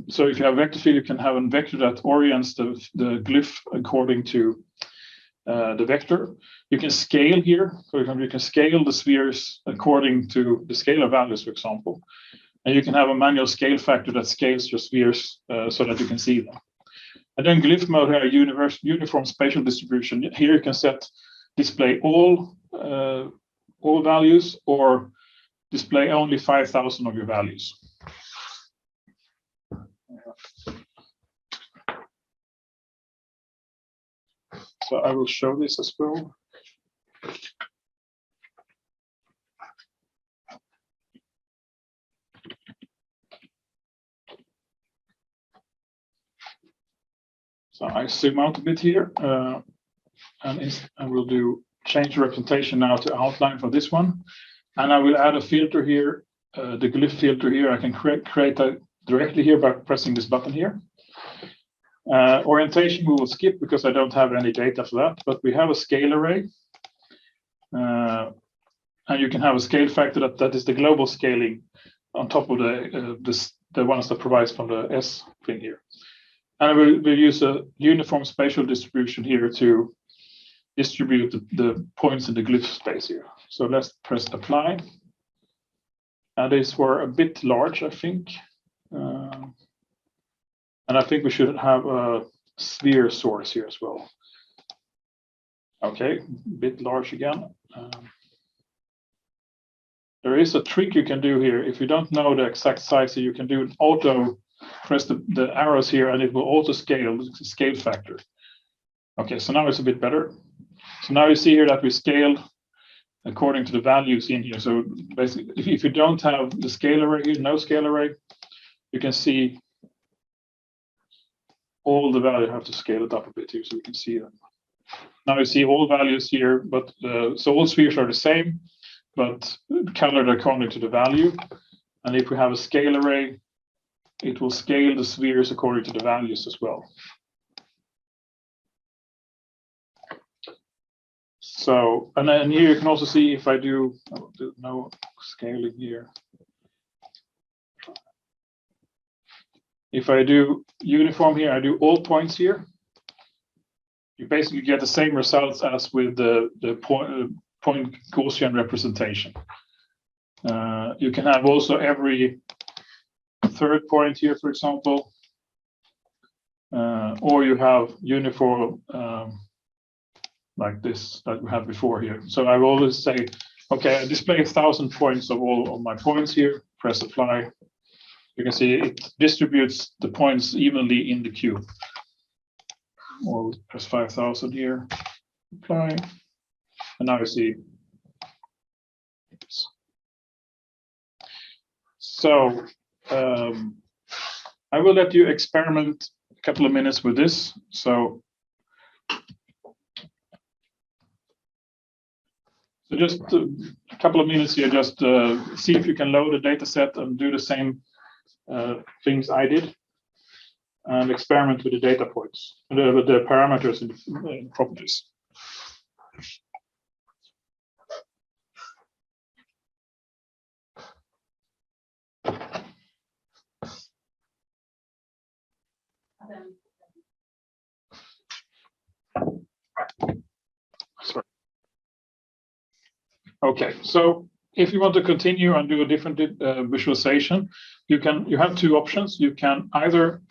Speaker 1: So if you have a vector field, you can have a vector that orients the glyph according to the vector. You can scale here. For example, you can scale the spheres according to the scalar values, for example. And you can have a manual scale factor that scales your spheres so that you can see them. And then glyph mode here, uniform spatial distribution. Here you can set display all values or display only 5,000 of your values. So I will show this as well. So I zoom out a bit here, and I will do change representation now to outline for this one. And I will add a filter here, the glyph filter here. I can create a directly here by pressing this button here. Orientation we will skip because I don't have any data for that, but we have a scale array. And you can have a scale factor that is the global scaling on top of the ones that provides from the S thing here. And we'll use a uniform spatial distribution here to distribute the points in the glyph space here. So let's press apply. And these were a bit large, I think. And I think we should have a sphere source here as well. Okay, a bit large again. There is a trick you can do here. If you don't know the exact size, you can do an auto, press the arrows here, and it will auto scale the scale factor. Okay, so now it's a bit better. So now you see here that we scale according to the values in here. So basically, if you don't have the scale array here, no scale array, you can see all the value. I have to scale it up a bit here so we can see them. Now you see all values here, but so all spheres are the same, but colored according to the value. And if we have a scale array, it will scale the spheres according to the values as well. So, and then here you can also see if I do no scaling here. If I do uniform here, I do all points here. You basically get the same results as with the point Gaussian representation. You can have also every third point here, for example, or you have uniform like this that we had before here. So I will always say, okay, I display 1,000 points of all of my points here, press apply. You can see it distributes the points evenly in the cube. Or press 5,000 here, apply. And now you see. So I will let you experiment a couple of minutes with this. So just a couple of minutes here, just see if you can load a data set and do the same things I did, and experiment with the data points, the parameters and properties. Sorry. Okay, so if you want to continue and do a different visualization, you have two options. You can either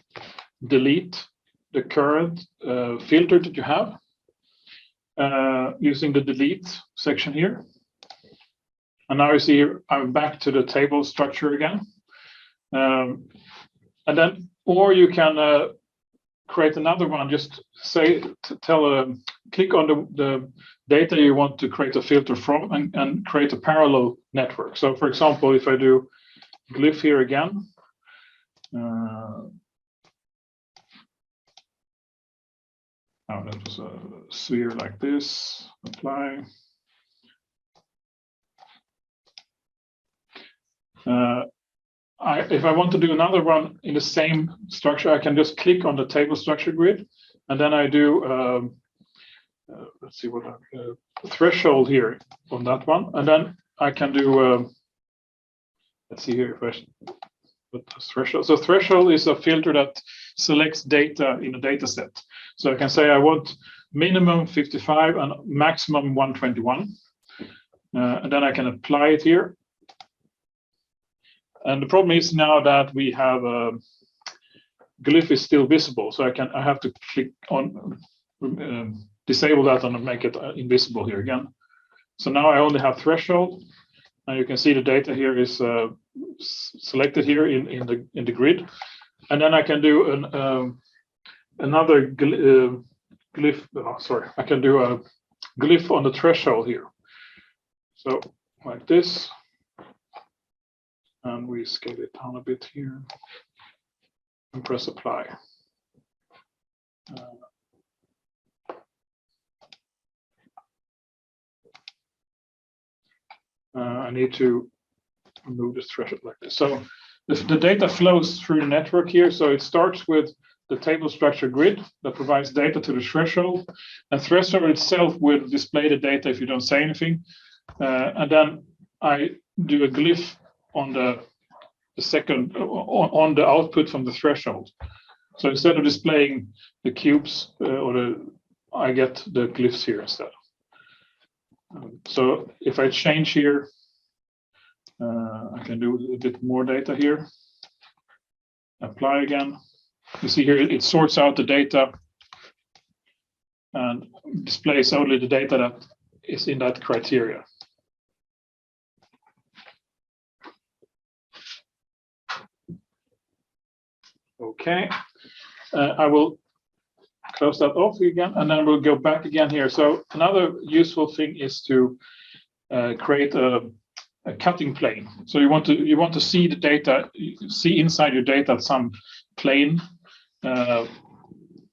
Speaker 1: delete the current filter that you have using the delete section here. And now you see here, I'm back to the table structure again. And then, or you can create another one, just say, click on the data you want to create a filter from and create a parallel network. So for example, if I do glyph here again, that was a sphere like this, apply. If I want to do another one in the same structure, I can just click on the table structure grid, and then I do, let's see what threshold here on that one, and then I can do, let's see here if I put threshold. So threshold is a filter that selects data in a data set. So I can say I want minimum 55 and maximum 121, and then I can apply it here. And the problem is now that we have glyph is still visible, so I have to click on disable that and make it invisible here again. So now I only have threshold, and you can see the data here is selected here in the grid, and then I can do another glyph. Oh, sorry, I can do a glyph on the threshold here. So like this. And we scale it down a bit here and press apply. I need to remove this threshold like this. So the data flows through the network here. So it starts with the table structure grid that provides data to the threshold, and threshold itself will display the data if you don't say anything. And then I do a glyph on the second on the output from the threshold. So instead of displaying the cubes I get the glyphs here instead. So if I change here, I can do a bit more data here. Apply again. You see here it sorts out the data and displays only the data that is in that criteria. Okay, I will close that off again, and then we'll go back again here. So another useful thing is to create a cutting plane. So you want to see the data, see inside your data at some plane, and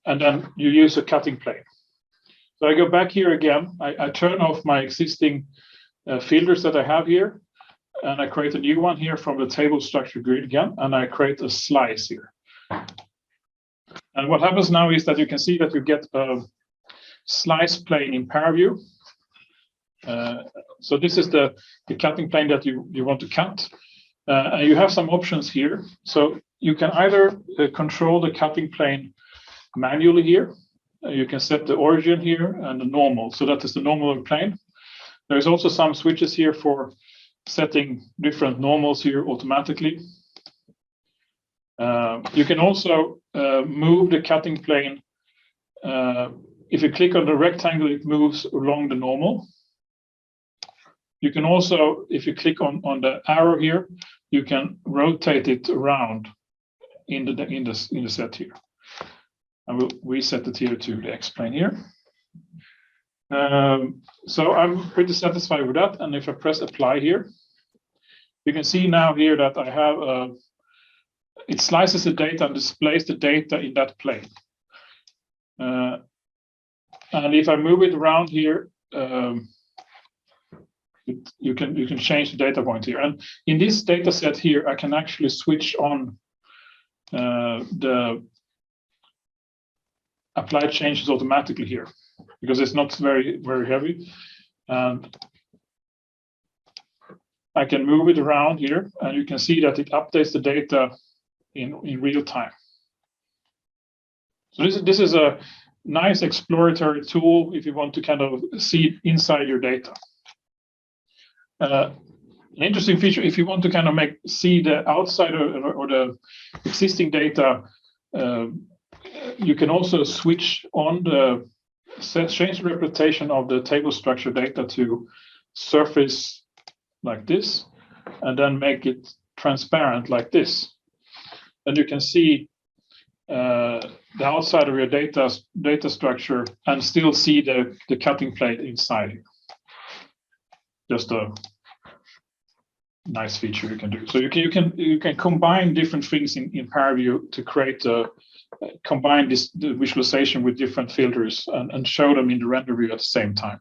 Speaker 1: then you use a cutting plane. So I go back here again. I turn off my existing filters that I have here, and I create a new one here from the table structure grid again, and I create a slice here. And what happens now is that you can see that you get a slice plane in ParaView. So this is the cutting plane that you want to cut. And you have some options here. So you can either control the cutting plane manually here. You can set the origin here and the normal. So that is the normal plane. There's also some switches here for setting different normals here automatically. You can also move the cutting plane. If you click on the rectangle, it moves along the normal. You can also, if you click on the arrow here, you can rotate it around in the set here. I will reset it here to the X plane here. So I'm pretty satisfied with that. And if I press apply here, you can see now here that I have it slices the data and displays the data in that plane. And if I move it around here, you can change the data point here. And in this data set here, I can actually switch on the apply changes automatically here, because it's not very heavy. And I can move it around here, and you can see that it updates the data in real time. So this is a nice exploratory tool if you want to kind of see inside your data. An interesting feature, if you want to kind of see the outside or the existing data, you can also switch on change the representation of the table structure data to surface like this, and then make it transparent like this. And you can see the outside of your data structure and still see the cutting plate inside here. Just a nice feature you can do. So you can combine different things in ParaView to create combine the visualization with different filters and show them in the render view at the same time.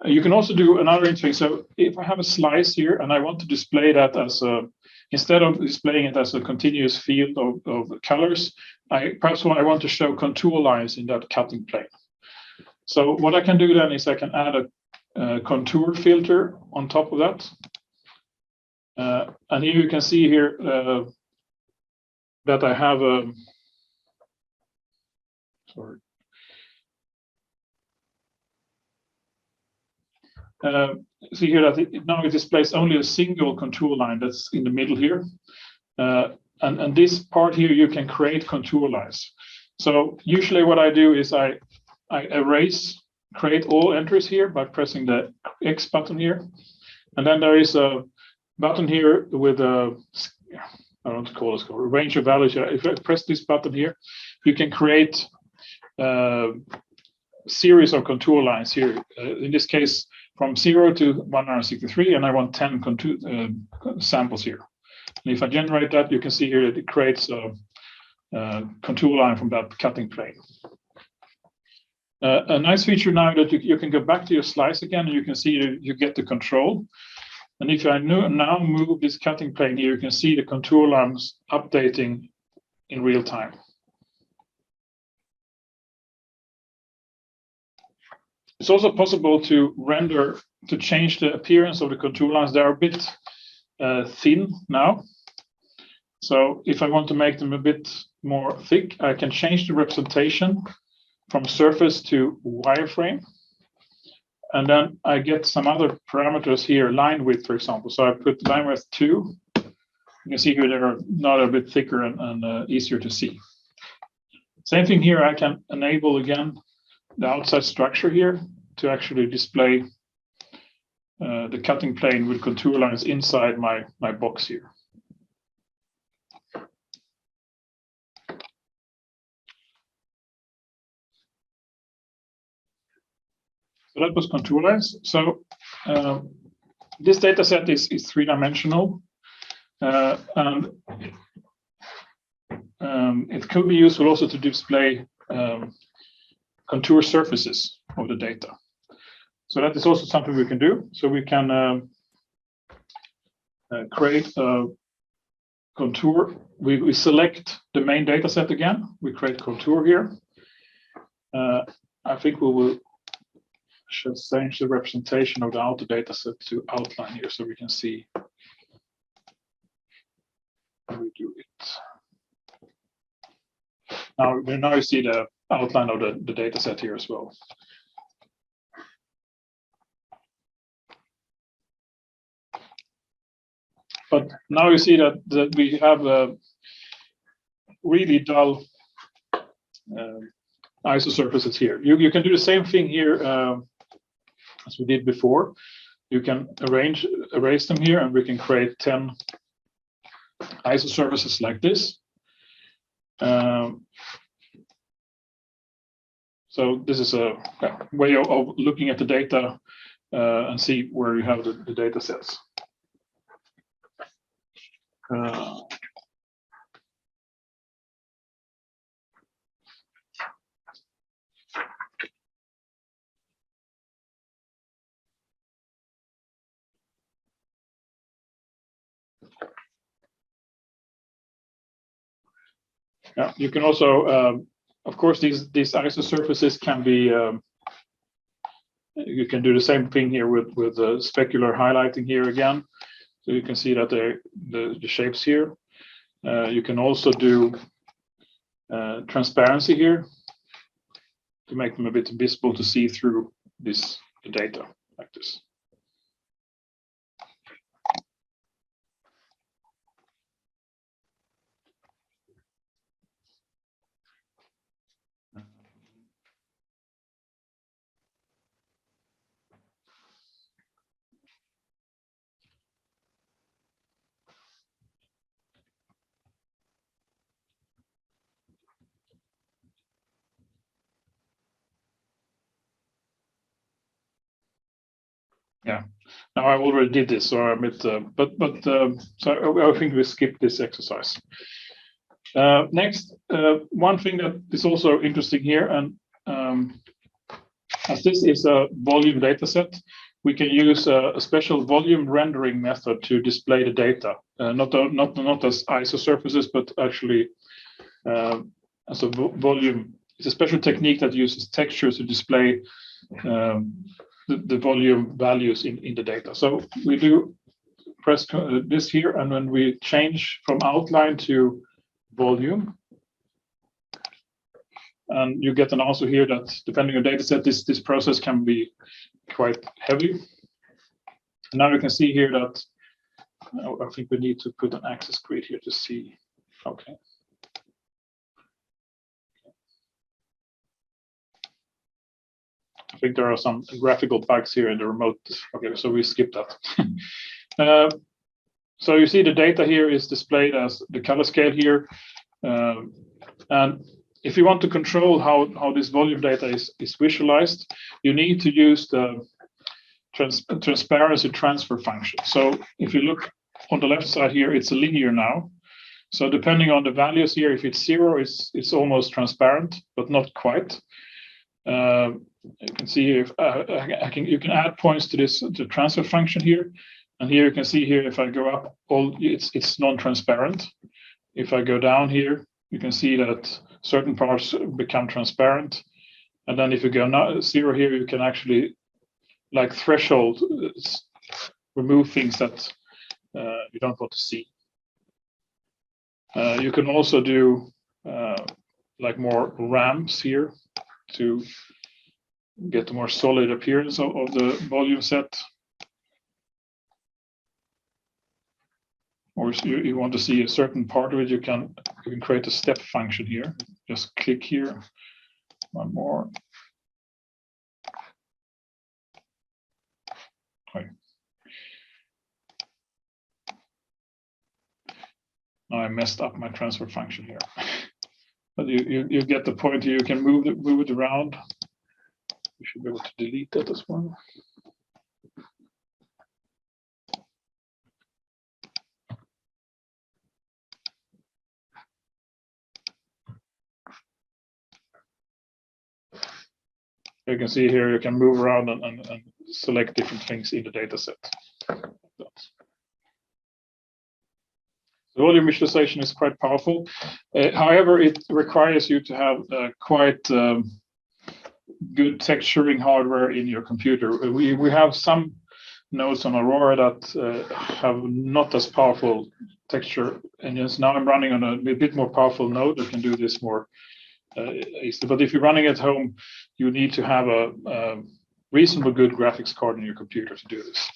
Speaker 1: You can also do another interesting. So if I have a slice here and I want to display that as instead of displaying it as a continuous field of colors, perhaps I want to show contour lines in that cutting plane. So what I can do then is I can add a contour filter on top of that. And here you can see here that I have a, sorry. See here that now it displays only a single contour line that's in the middle here. And this part here, you can create contour lines. So usually what I do is I create all entries here by pressing the X button here. And then there is a button here with a, I don't want to call it a range of values. If I press this button here, you can create a series of contour lines here. In this case, from 0 to 163, and I want 10 contour samples here. And if I generate that, you can see here that it creates a contour line from that cutting plane. A nice feature now that you can go back to your slice again, and you can see you get the control. And if I now move this cutting plane here, you can see the contour lines updating in real time. It's also possible to change the appearance of the contour lines. They are a bit thin now. So if I want to make them a bit more thick, I can change the representation from surface to wireframe. And then I get some other parameters here, line width, for example. So I put line width 2. You can see here they're not a bit thicker and easier to see. Same thing here, I can enable again the outside structure here to actually display the cutting plane with contour lines inside my box here. So that was contour lines. So this data set is three-dimensional, and it could be useful also to display contour surfaces of the data. So that is also something we can do. So we can create a contour. We select the main data set again. We create contour here. I think we should change the representation of the outer data set to outline here so we can see how we do it. Now you see the outline of the data set here as well. But now you see that we have a really dull isosurfaces here. You can do the same thing here as we did before. You can erase them here, and we can create 10 isosurfaces like this. So this is a way of looking at the data and see where you have the data sets. Yeah, you can also, of course, these isosurfaces can be. You can do the same thing here with specular highlighting here again, so you can see that the shapes here. You can also do transparency here to make them a bit visible to see through the data like this. Yeah, now I already did this, so I'm a bit, so I think we skip this exercise. Next, one thing that is also interesting here, and as this is a volume data set, we can use a special volume rendering method to display the data, not as isosurfaces, but actually as a volume. It's a special technique that uses textures to display the volume values in the data. So we do press this here, and when we change from outline to volume, and you get an answer here that depending on data set, this process can be quite heavy. And now you can see here that I think we need to put an axis grid here to see. Okay. I think there are some graphical bugs here in the remote. Okay, so we skip that. So you see the data here is displayed as the color scale here. And if you want to control how this volume data is visualized, you need to use the transparency transfer function. So if you look on the left side here, it's a linear now. So depending on the values here, if it's 0, it's almost transparent, but not quite. You can see if you can add points to this the transfer function here, and here you can see here if I go up, it's non-transparent. If I go down here, you can see that certain parts become transparent, and then if you go 0 here, you can actually like threshold remove things that you don't want to see. You can also do like more ramps here to get a more solid appearance of the volume set. Or if you want to see a certain part of it, you can create a step function here. Just click here, one more. Okay. Now I messed up my transfer function here. But you get the point here. You can move it around. You should be able to delete that as well. You can see here you can move around and select different things in the data set. The volume visualization is quite powerful. However, it requires you to have quite good texturing hardware in your computer. We have some nodes on Aurora that have not as powerful texture engines. Now I'm running on a bit more powerful node that can do this more easily. But if you're running at home, you need to have a reasonably good graphics card in your computer to do this.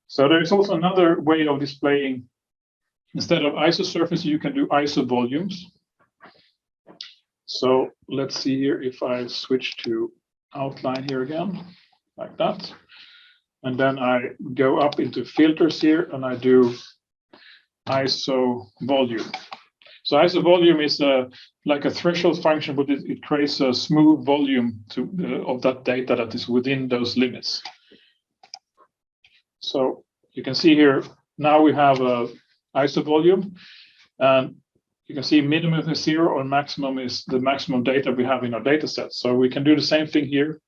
Speaker 1: So there is also another way of displaying. Instead of ISO surface, you can do ISO volumes. So let's see here if I switch to outline here again, like that. And then I go up into filters here and I do ISO volume. So ISO volume is like a threshold function, but it creates a smooth volume of that data that is within those limits. So you can see here, now we have a ISO volume, and you can see minimum is 0 and maximum is the maximum data we have in our data set. So we can do the same thing here.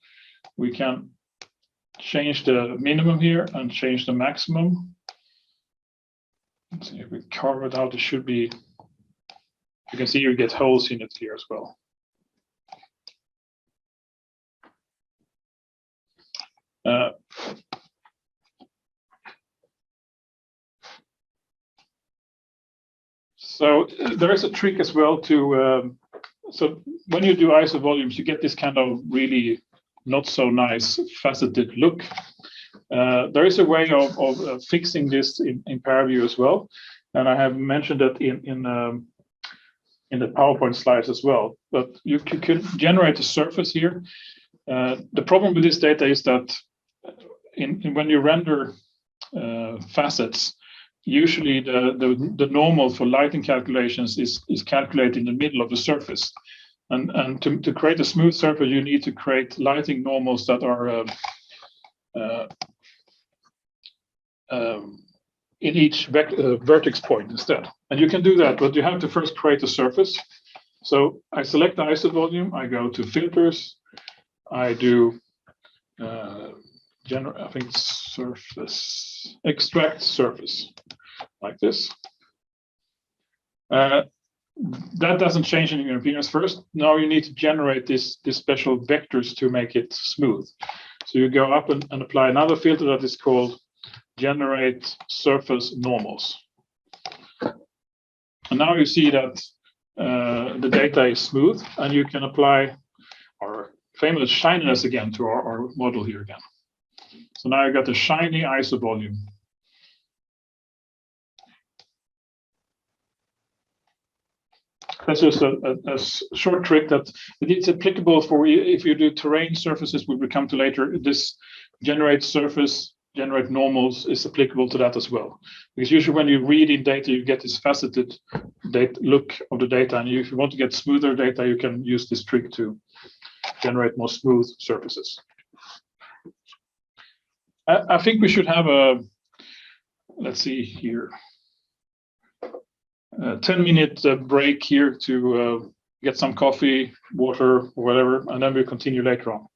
Speaker 1: We can change the minimum here and change the maximum. Let's see if we carve it out, it should be, you can see you get holes in it here as well. So there is a trick as well to, so when you do ISO volumes, you get this kind of really not so nice faceted look. There is a way of fixing this in ParaView as well. And I have mentioned that in the PowerPoint slides as well. But you can generate a surface here. The problem with this data is that when you render facets, usually the normal for lighting calculations is calculated in the middle of the surface. And to create a smooth surface, you need to create lighting normals that are in each vertex point instead. And you can do that, but you have to first create a surface. So I select the ISO volume, I go to filters, I do I think surface, extract surface, like this. That doesn't change any appearance first. Now you need to generate this special vectors to make it smooth. So you go up and apply another filter that is called generate surface normals. And now you see that the data is smooth, and you can apply our famous shininess again to our model here again. So now I got a shiny ISO volume. That's just a short trick that it's applicable for if you do terrain surfaces, we will come to later. This generate surface, generate normals is applicable to that as well. Because usually when you read in data, you get this faceted look of the data. And if you want to get smoother data, you can use this trick to generate more smooth surfaces. I think we should have a, let's see here, a 10-minute break here to get some coffee, water, or whatever, and then we'll continue later on.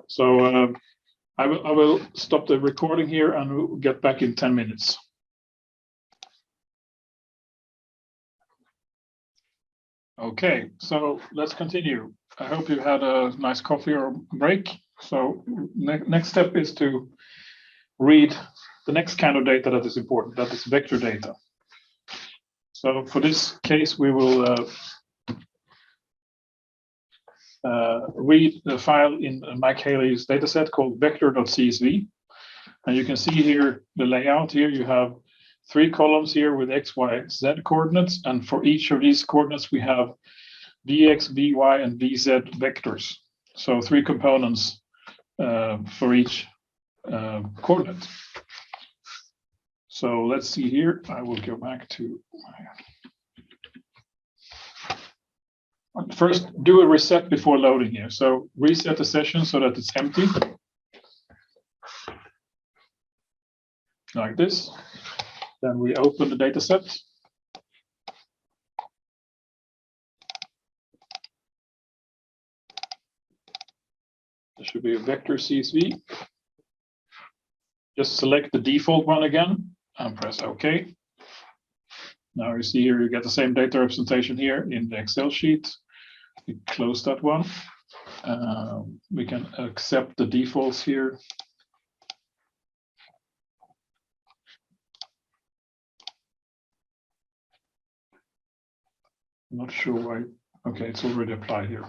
Speaker 1: So I will stop the recording here and we'll get back in 10 minutes. Okay, so let's continue. I hope you had a nice coffee or break. So next step is to read the next kind of data that is important, that is vector data. So for this case, we will read the file in Mike Haley's dataset called vector.csv. And you can see here the layout here. You have 3 columns here with x, y, z coordinates. And for each of these coordinates, we have vx, vy, and vz vectors. So 3 components for each coordinate. So let's see here. I will go back to first do a reset before loading here. So reset the session so that it's empty. Like this. Then we open the data set. There should be a vector CSV. Just select the default one again and press OK. Now you see here you get the same data representation here in the Excel sheet. We close that one. We can accept the defaults here. I'm not sure why. Okay, it's already applied here.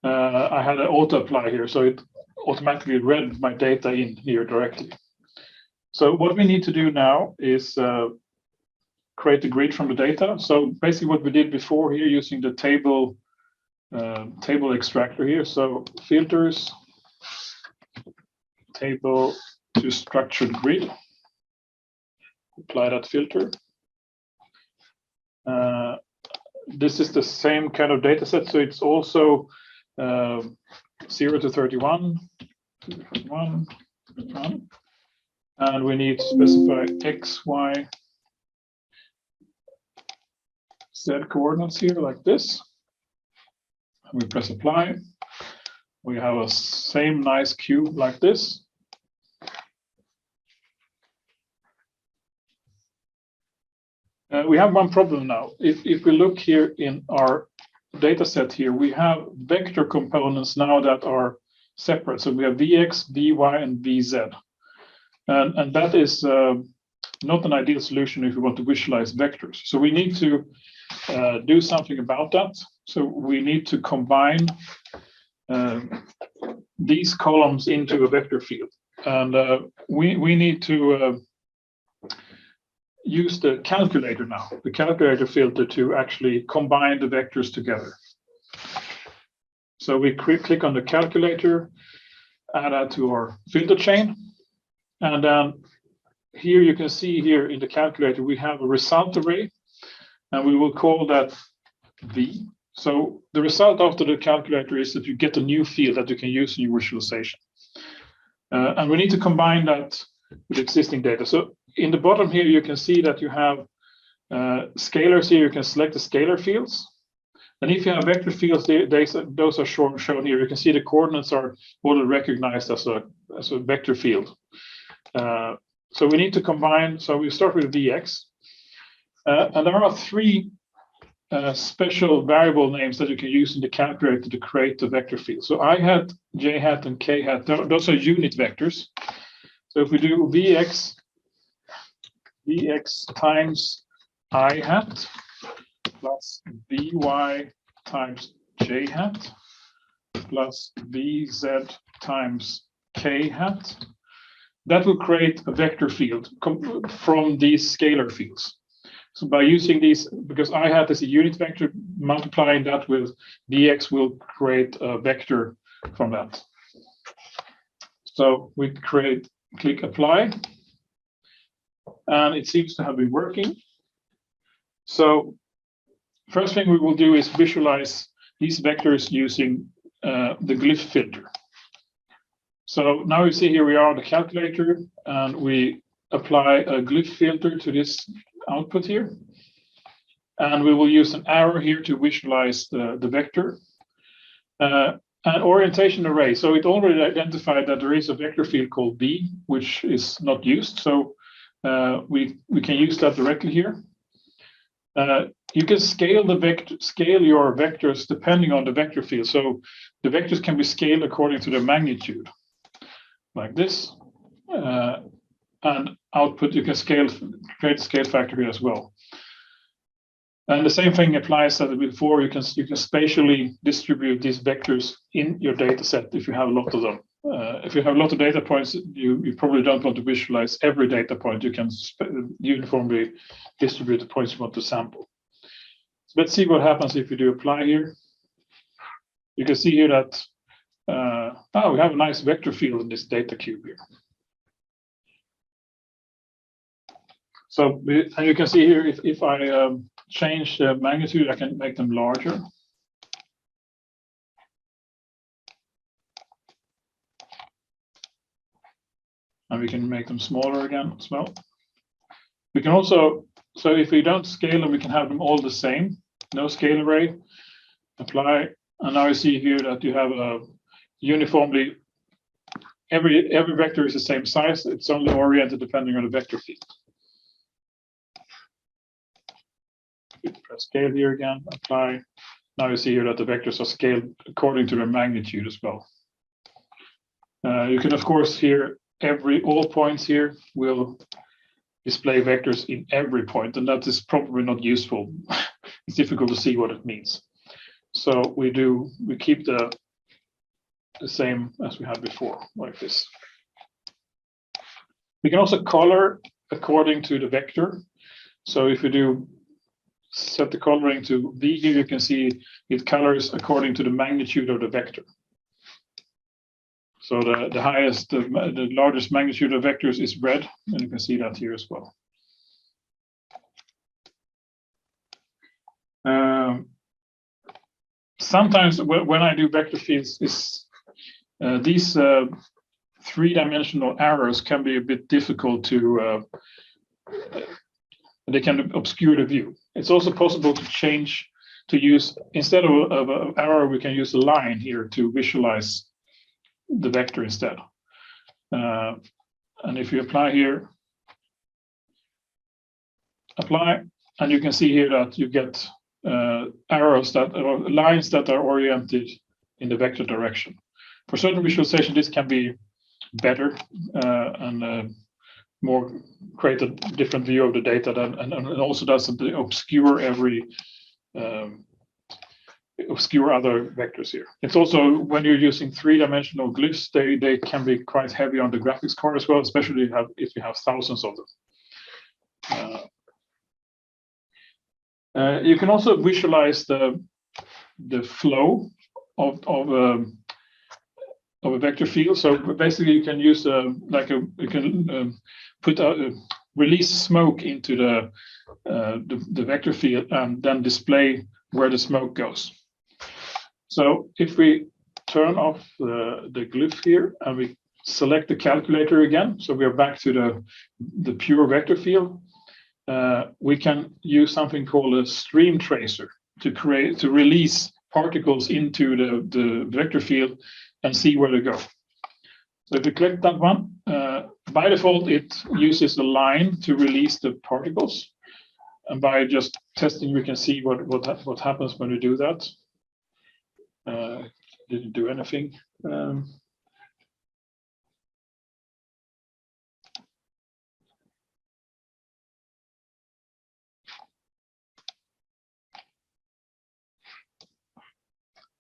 Speaker 1: I had an auto apply here, so it automatically read my data in here directly. So what we need to do now is create a grid from the data. So basically what we did before here using the table extractor here. So filters, table to structured grid. Apply that filter. This is the same kind of data set, so it's also 0 to 31, and we need to specify x, y, z coordinates here like this. We press apply. We have a same nice cube like this. We have one problem now. If we look here in our data set here, we have vector components now that are separate. So we have Vx, Vy, and Vz. And that is not an ideal solution if we want to visualize vectors. So we need to do something about that. So we need to combine these columns into a vector field. And we need to use the calculator now, the calculator filter, to actually combine the vectors together. So we click on the calculator, add that to our filter chain. And then here you can see here in the calculator, we have a result array, and we will call that V. So the result after the calculator is that you get a new field that you can use in your visualization. And we need to combine that with existing data. So in the bottom here, you can see that you have scalars here. You can select the scalar fields. And if you have vector fields, those are shown here. You can see the coordinates are already recognized as a vector field. So we need to combine. So we start with Vx. And there are 3 special variable names that you can use in the calculator to create the vector field. So I hat, j hat, and k hat, those are unit vectors. So if we do Vx times I hat plus Vy times j hat plus Vz times k hat, that will create a vector field from these scalar fields. So by using these, because I hat is a unit vector, multiplying that with Vx will create a vector from that. So we click apply, and it seems to have been working. So first thing we will do is visualize these vectors using the glyph filter. So now you see here we are on the calculator, and we apply a glyph filter to this output here. And we will use an arrow here to visualize the vector. An orientation array. So it already identified that there is a vector field called B, which is not used. So we can use that directly here. You can scale your vectors depending on the vector field. So the vectors can be scaled according to their magnitude, like this. And output, you can create a scale factor here as well. And the same thing applies as before. You can spatially distribute these vectors in your data set if you have a lot of them. If you have a lot of data points, you probably don't want to visualize every data point. You can uniformly distribute the points you want to sample. So let's see what happens if we do apply here. You can see here that we have a nice vector field in this data cube here. So, and you can see here, if I change the magnitude, I can make them larger. And we can make them smaller again as well. We can also, so if we don't scale them, we can have them all the same. No scale array, apply. And now you see here that you have a uniformly, every vector is the same size. It's only oriented depending on the vector field. Press scale here again, apply. Now you see here that the vectors are scaled according to their magnitude as well. You can, of course, here, all points here will display vectors in every point, and that is probably not useful. It's difficult to see what it means. So we keep the same as we had before, like this. We can also color according to the vector. So if we do set the coloring to V here, you can see it colors according to the magnitude of the vector. So the largest magnitude of vectors is red, and you can see that here as well. Sometimes when I do vector fields, these three-dimensional arrows can be a bit difficult to, they can obscure the view. It's also possible to use, instead of an arrow, we can use a line here to visualize the vector instead. And if you apply here, apply, and you can see here that you get arrows or lines that are oriented in the vector direction. For certain visualization, this can be better and more create a different view of the data and also doesn't obscure obscure other vectors here. It's also, when you're using three-dimensional glyphs, they can be quite heavy on the graphics card as well, especially if you have thousands of them. You can also visualize the flow of a vector field. So basically, you can use release smoke into the vector field and then display where the smoke goes. So if we turn off the glyph here and we select the calculator again, so we are back to the pure vector field, we can use something called a stream tracer to release particles into the vector field and see where they go. So if you click that one, by default, it uses a line to release the particles. And by just testing, we can see what happens when we do that. Didn't do anything.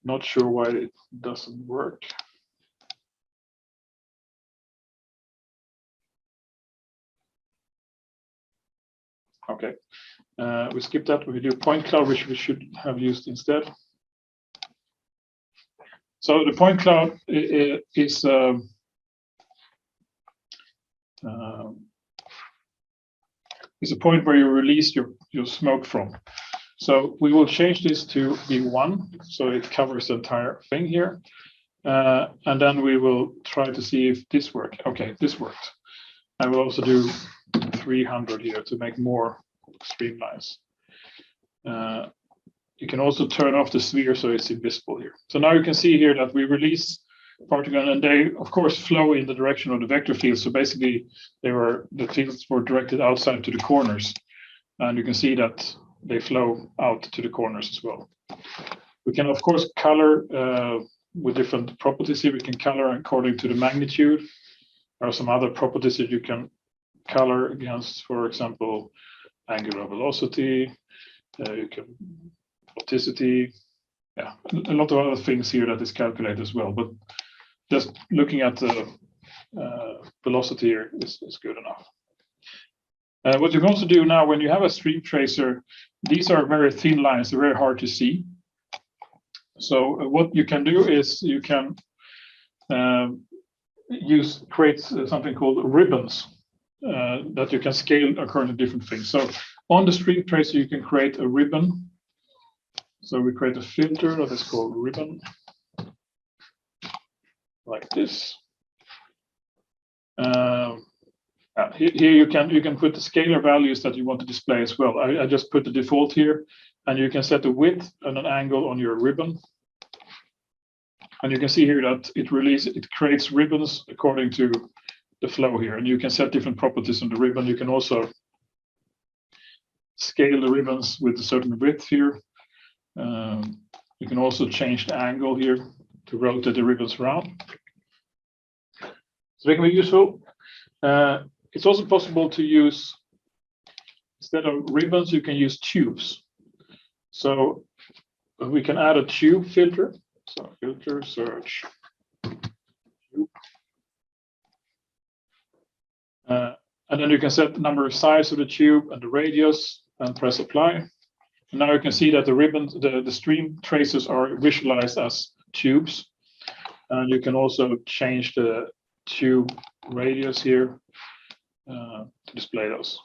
Speaker 1: Not sure why it doesn't work. Okay, we skip that. We do point cloud, which we should have used instead. So the point cloud is a point where you release your smoke from. So we will change this to be 1, so it covers the entire thing here. And then we will try to see if this works. Okay, this works. I will also do 300 here to make more streamlines. You can also turn off the sphere so it's invisible here. So now you can see here that we release particle, and they of course flow in the direction of the vector field. So basically the fields were directed outside to the corners, and you can see that they flow out to the corners as well. We can of course color with different properties here. We can color according to the magnitude. There are some other properties that you can color against, for example, angular velocity, you can vorticity, yeah, a lot of other things here that is calculated as well. But just looking at the velocity here is good enough. What you can also do now, when you have a stream tracer, these are very thin lines, they're very hard to see. So what you can do is you can create something called ribbons that you can scale according to different things. So on the stream tracer, you can create a ribbon. So we create a filter that is called ribbon, like this. Here you can put the scalar values that you want to display as well. I just put the default here, and you can set the width and an angle on your ribbon. And you can see here that it creates ribbons according to the flow here, and you can set different properties on the ribbon. You can also scale the ribbons with a certain width here. You can also change the angle here to rotate the ribbons around. So they can be useful. It's also possible to use, instead of ribbons, you can use tubes. So we can add a tube filter. So filter search tube. And then you can set the number of size of the tube and the radius and press apply. And now you can see that the ribbons, the stream traces are visualized as tubes. And you can also change the tube radius here to display those.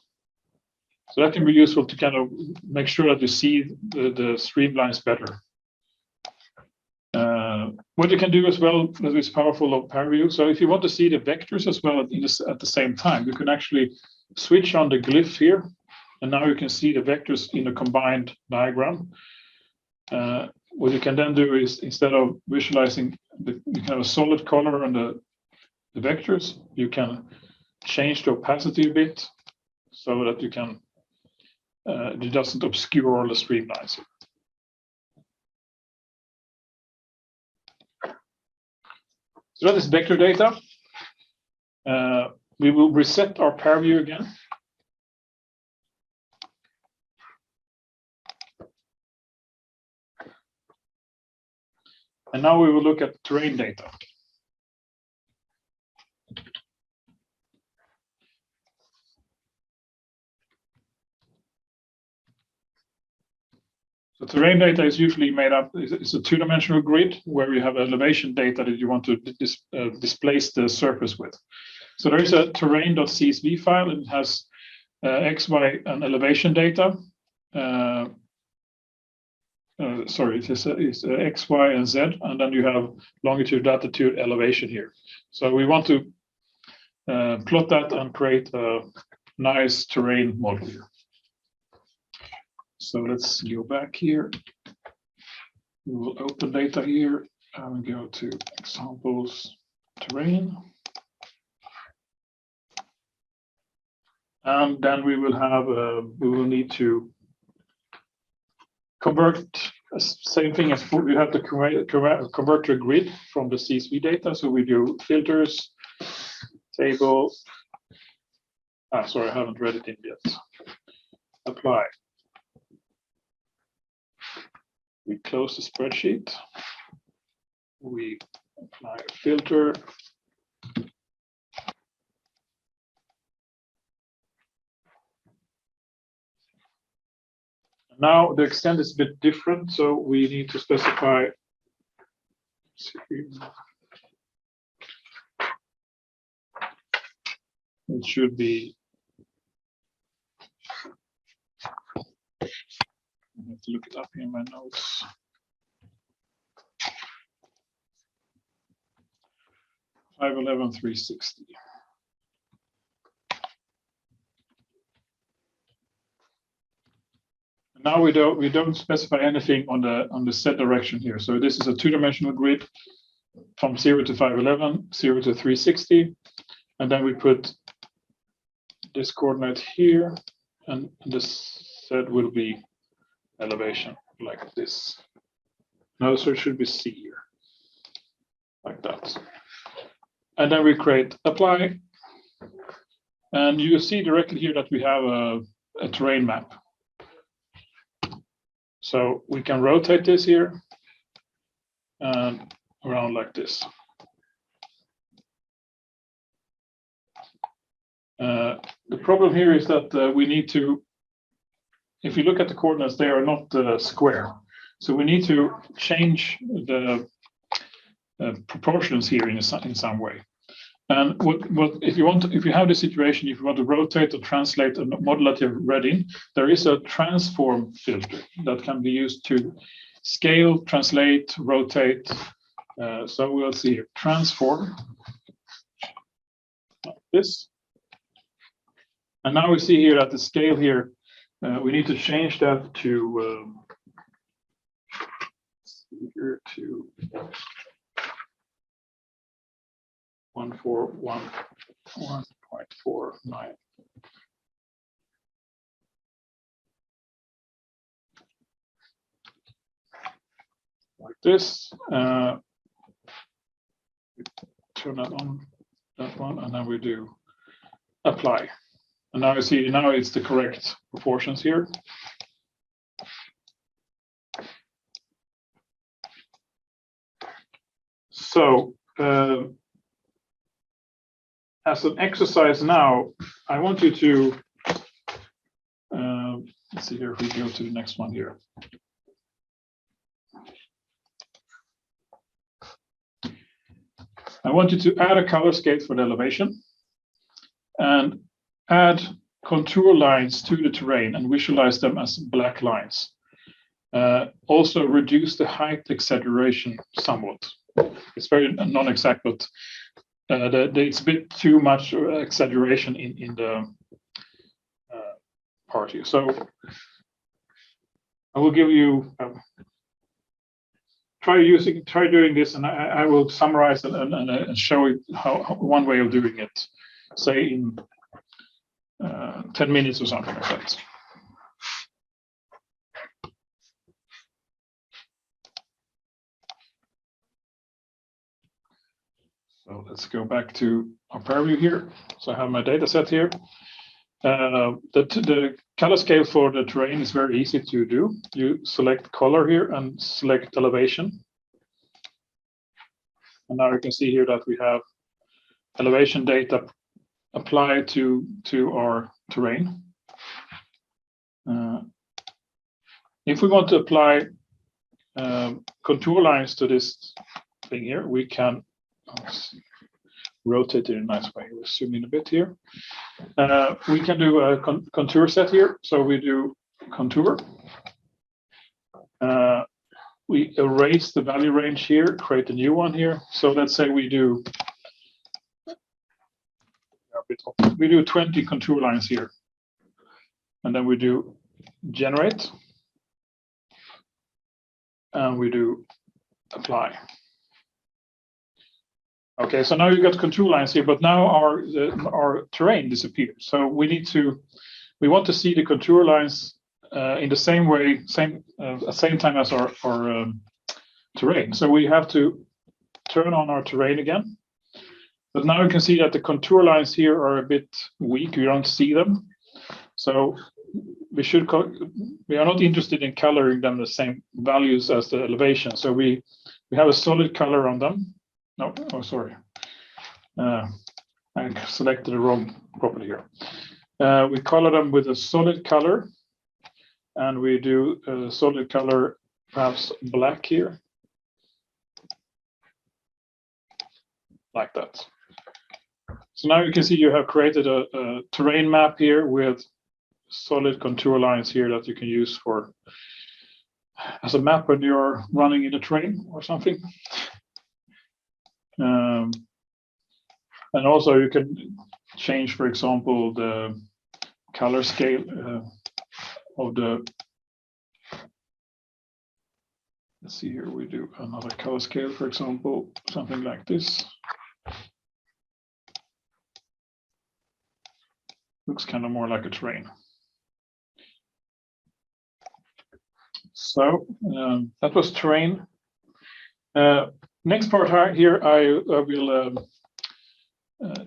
Speaker 1: So that can be useful to kind of make sure that you see the streamlines better. What you can do as well that is powerful of ParaView. So if you want to see the vectors as well at the same time, you can actually switch on the glyph here, and now you can see the vectors in a combined diagram. What you can then do is, instead of visualizing you can have a solid color on the vectors, you can change the opacity a bit so that you can it doesn't obscure all the streamlines. So that is vector data. We will reset our ParaView again. And now we will look at terrain data. So terrain data is usually made up, it's a two-dimensional grid where you have elevation data that you want to displace the surface with. So there is a terrain.csv file, and it has X, Y, and elevation data. Sorry, it's X, Y, and Z, and then you have longitude, latitude, elevation here. So we want to plot that and create a nice terrain model here. So let's go back here. We will open data here and go to examples, terrain. And then we will have, we will need to convert, same thing as we have to convert to a grid from the CSV data. So we do filters, table. Sorry, I haven't read it in yet. Apply. We close the spreadsheet. We apply a filter. Now the extent is a bit different, so we need to specify. It should be. I have to look it up in my notes. $511,360. Now we don't specify anything on the Z direction here. So this is a two-dimensional grid from 0 to 511, 0 to 360, and then we put this coordinate here, and this Z will be elevation like this. No, so it should be C here, like that. And then we create apply, and you see directly here that we have a terrain map. So we can rotate this here and around like this. The problem here is that we need to, if you look at the coordinates, they are not square. So we need to change the proportions here in some way. And if you have this situation, if you want to rotate or translate a modulative reading, there is a transform filter that can be used to scale, translate, rotate. So we'll see here, transform, like this. And now we see here at the scale here, we need to change that to here to 141.49. Like this. Turn that on, that one, and then we do apply. And now you see, now it's the correct proportions here. So as an exercise now, I want you to, let's see here if we go to the next one here. I want you to add a color scale for the elevation and add contour lines to the terrain and visualize them as black lines. Also reduce the height exaggeration somewhat. It's very non-exact, but it's a bit too much exaggeration in the part here. So I will give you try doing this, and I will summarize and show you how one way of doing it, say in 10 minutes or something like that. So let's go back to our ParaView here. So I have my data set here. The color scale for the terrain is very easy to do. You select color here and select elevation. And now you can see here that we have elevation data applied to our terrain. If we want to apply contour lines to this thing here, we can rotate it in a nice way. We'll zoom in a bit here. We can do a contour set here. So we do contour. We erase the value range here, create a new one here. So let's say we do 20 contour lines here. And then we do generate. And we do apply. Okay, so now you got contour lines here, but now our terrain disappeared. So we want to see the contour lines in the same way, same time as our terrain. So we have to turn on our terrain again. But now you can see that the contour lines here are a bit weak. You don't see them. So we are not interested in coloring them the same values as the elevation. So we have a solid color on them. No, oh, sorry. I selected the wrong property here. We color them with a solid color, and we do a solid color, perhaps black here, like that. So now you can see you have created a terrain map here with solid contour lines here that you can use for as a map when you're running in a train or something. And also you can change, for example, the color scale of the let's see here, we do another color scale, for example, something like this. Looks kind of more like a train. So that was terrain. Next part here, I will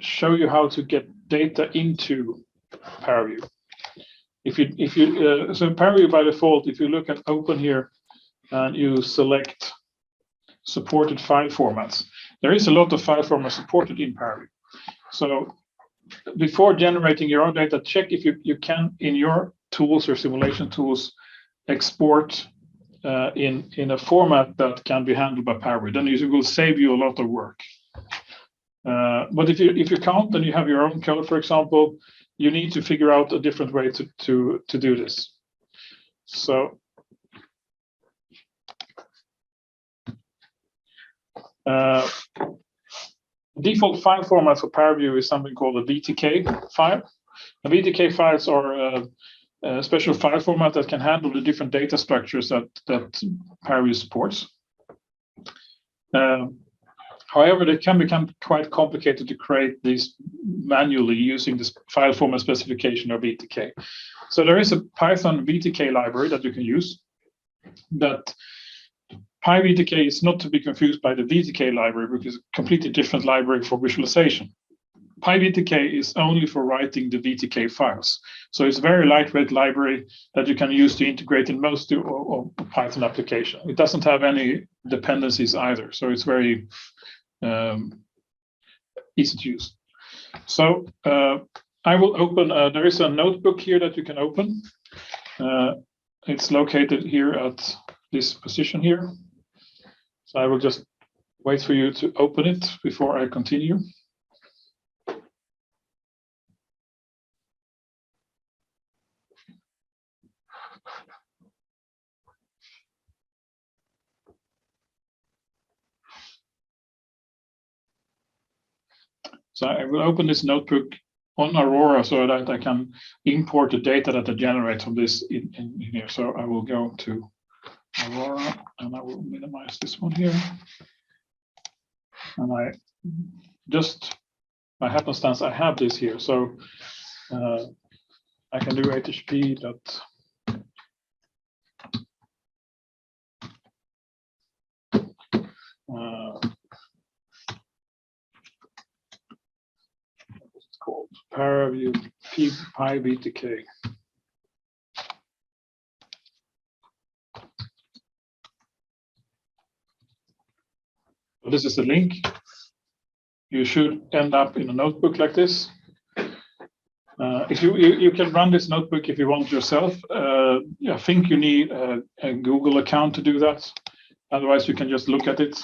Speaker 1: show you how to get data into ParaView. So ParaView by default, if you look at open here and you select supported file formats, there is a lot of file formats supported in ParaView. So before generating your own data, check if you can in your tools or simulation tools export in a format that can be handled by ParaView. Then it will save you a lot of work. But if you can't, and you have your own color, for example, you need to figure out a different way to do this. So default file format for ParaView is something called a VTK file. The VTK files are a special file format that can handle the different data structures that ParaView supports. However, they can become quite complicated to create these manually using this file format specification or VTK. So there is a Python VTK library that you can use. That PyVTK is not to be confused by the VTK library, which is a completely different library for visualization. PyVTK is only for writing the VTK files. So it's a very lightweight library that you can use to integrate in most of Python application. It doesn't have any dependencies either, so it's very easy to use. So I will open, there is a notebook here that you can open. It's located here at this position here. So I will just wait for you to open it before I continue. So I will open this notebook on Aurora so that I can import the data that I generate from this in here. So I will go to Aurora and I will minimize this one here. And I just, by happenstance, I have this here. So I can do HHP dot. Called ParaView PyVTK. This is the link. You should end up in a notebook like this. If you can run this notebook if you want yourself. I think you need a Google account to do that. Otherwise, you can just look at it.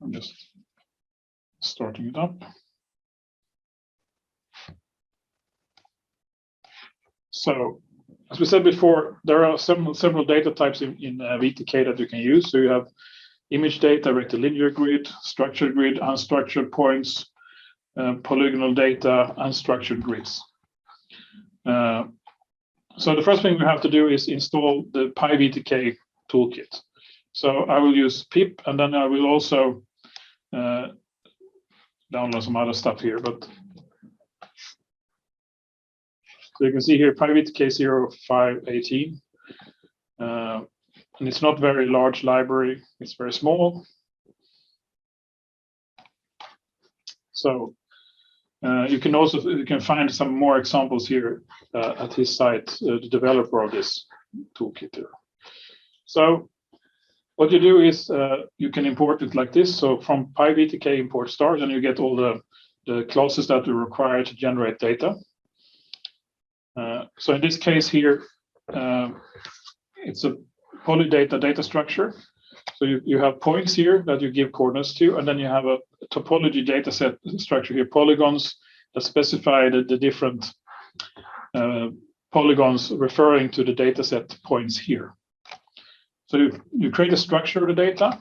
Speaker 1: I'm just starting it up. So, as we said before, there are several data types in VTK that you can use. So you have image data, rectilinear grid, structured grid, unstructured points, polygonal data, unstructured grids. So the first thing we have to do is install the PyVTK toolkit. So I will use pip, and then I will also download some other stuff here. But so you can see here PyVTK 0518, and it's not very large library. It's very small. So you can find some more examples here at his site, the developer of this toolkit here. So what you do is you can import it like this. So from PyVTK import stars, and you get all the classes that are required to generate data. So in this case here, it's a polydata data structure. So you have points here that you give coordinates to, and then you have a topology data set structure here, polygons that specify the different polygons referring to the data set points here. So you create a structure of the data,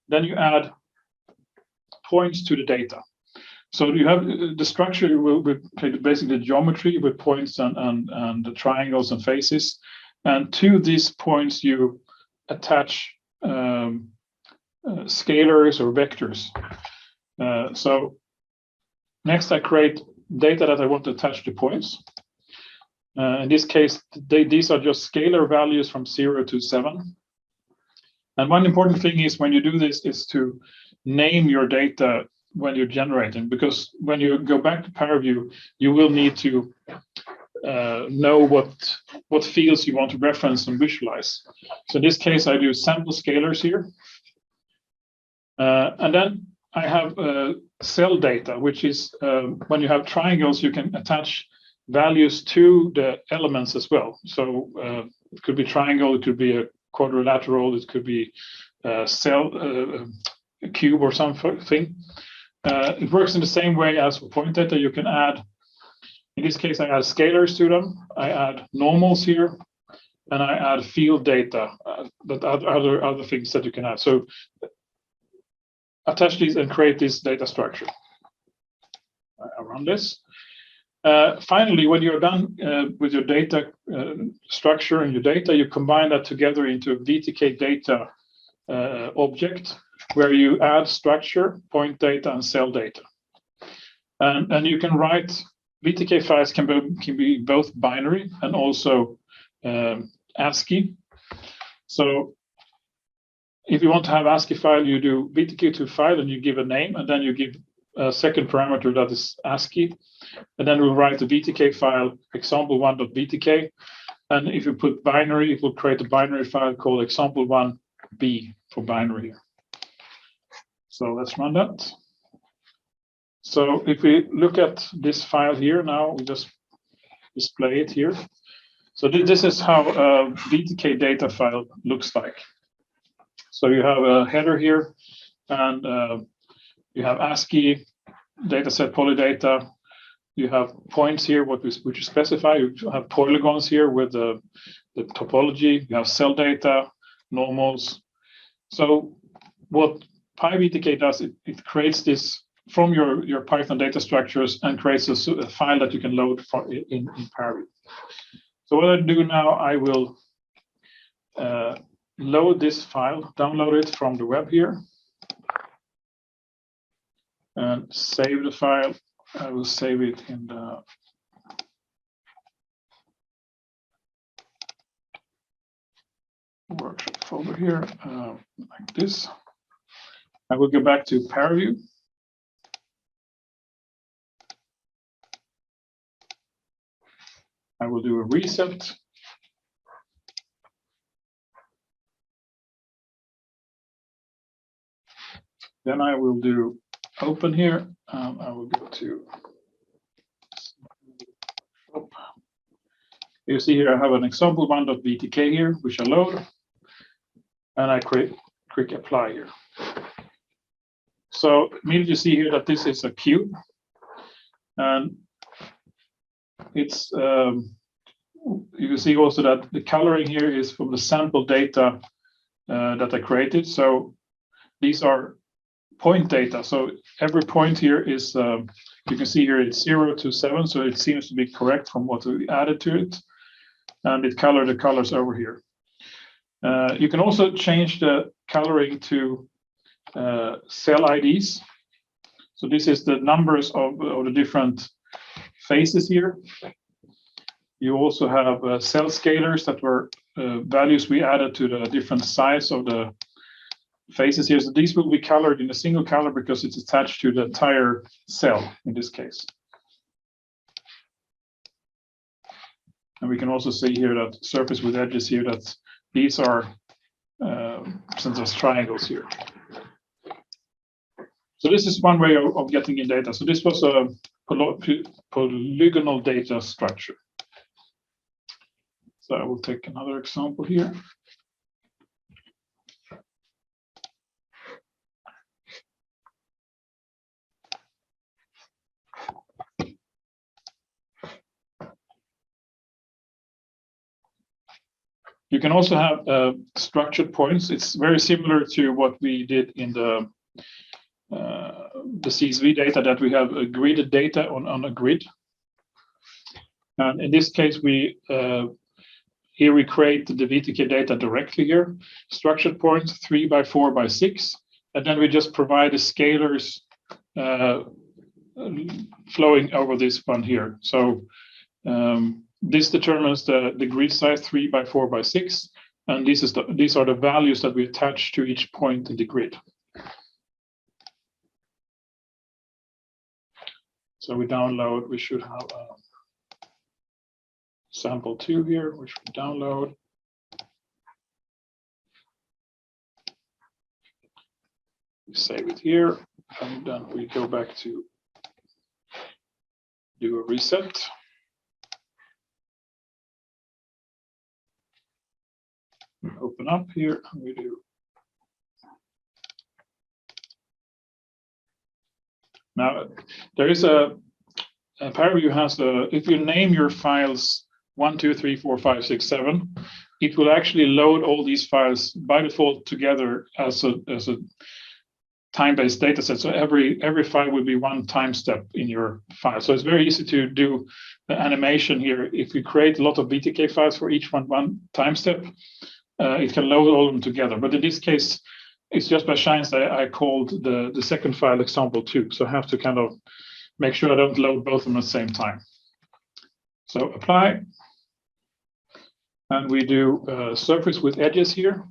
Speaker 1: then you add points to the data. So you have the structure will be basically the geometry with points and the triangles and faces. And to these points, you attach scalars or vectors. So next, I create data that I want to attach to points. In this case, these are just scalar values from 0 to 7. And one important thing is when you do this is to name your data when you're generating, because when you go back to ParaView, you will need to know what fields you want to reference and visualize. So in this case, I do sample scalars here. And then I have cell data, which is when you have triangles, you can attach values to the elements as well. So it could be triangle, it could be a quadrilateral, it could be a cube or something. It works in the same way as for point data. You can add, in this case, I add scalars to them. I add normals here, and I add field data, but other things that you can add. So attach these and create this data structure. I run this. Finally, when you're done with your data structure and your data, you combine that together into a VTK data object where you add structure, point data, and cell data. And you can write, VTK files can be both binary and also ASCII. So if you want to have ASCII file, you do VTK to file and you give a name, and then you give a second parameter that is ASCII. And then we'll write the VTK file example1.vtk. And if you put binary, it will create a binary file called example1b for binary here. So let's run that. So if we look at this file here now, we just display it here. So this is how a VTK data file looks like. So you have a header here, and you have ASCII, dataset polydata. You have points here, which you specify. You have polygons here with the topology. You have cell data, normals. So what PyVTK does, it creates this from your Python data structures and creates a file that you can load in ParaView. So what I do now, I will load this file, download it from the web here, and save the file. I will save it in the workshop folder here, like this. I will go back to ParaView. I will do a reset. Then I will do open here. I will go to. You see here I have an example1.vtk here, which I load, and I click apply here. So immediately you see here that this is a cube, and it's you can see also that the coloring here is from the sample data that I created. So these are point data. So every point here is you can see here it's 0 to 7, so it seems to be correct from what we added to it, and it colored the colors over here. You can also change the coloring to cell IDs. So this is the numbers of the different faces here. You also have cell scalars that were values we added to the different size of the faces here. So these will be colored in a single color because it's attached to the entire cell in this case. And we can also see here that surface with edges here, that these are since there's triangles here. So this is one way of getting in data. So this was a polygonal data structure. So I will take another example here. You can also have structured points. It's very similar to what we did in the CSV data, that we have a gridded data on a grid. And in this case, we here we create the VTK data directly here, structured points 3 by 4 by 6, and then we just provide the scalars flowing over this one here. So this determines the grid size 3 by 4 by 6, and these are the values that we attach to each point in the grid. So we download, we should have sample 2 here, which we download. We save it here, and then we go back to do a reset. We open up here, and we do. Now, there is ParaView has if you name your files 1, 2, 3, 4, 5, 6, 7, it will actually load all these files by default together as a time-based data set. So every file will be one time step in your file. So it's very easy to do the animation here. If you create a lot of VTK files for each one time step, it can load all of them together. But in this case, it's just by chance that I called the second file example 2. So I have to kind of make sure I don't load both of them at the same time. So apply. And we do surface with edges here.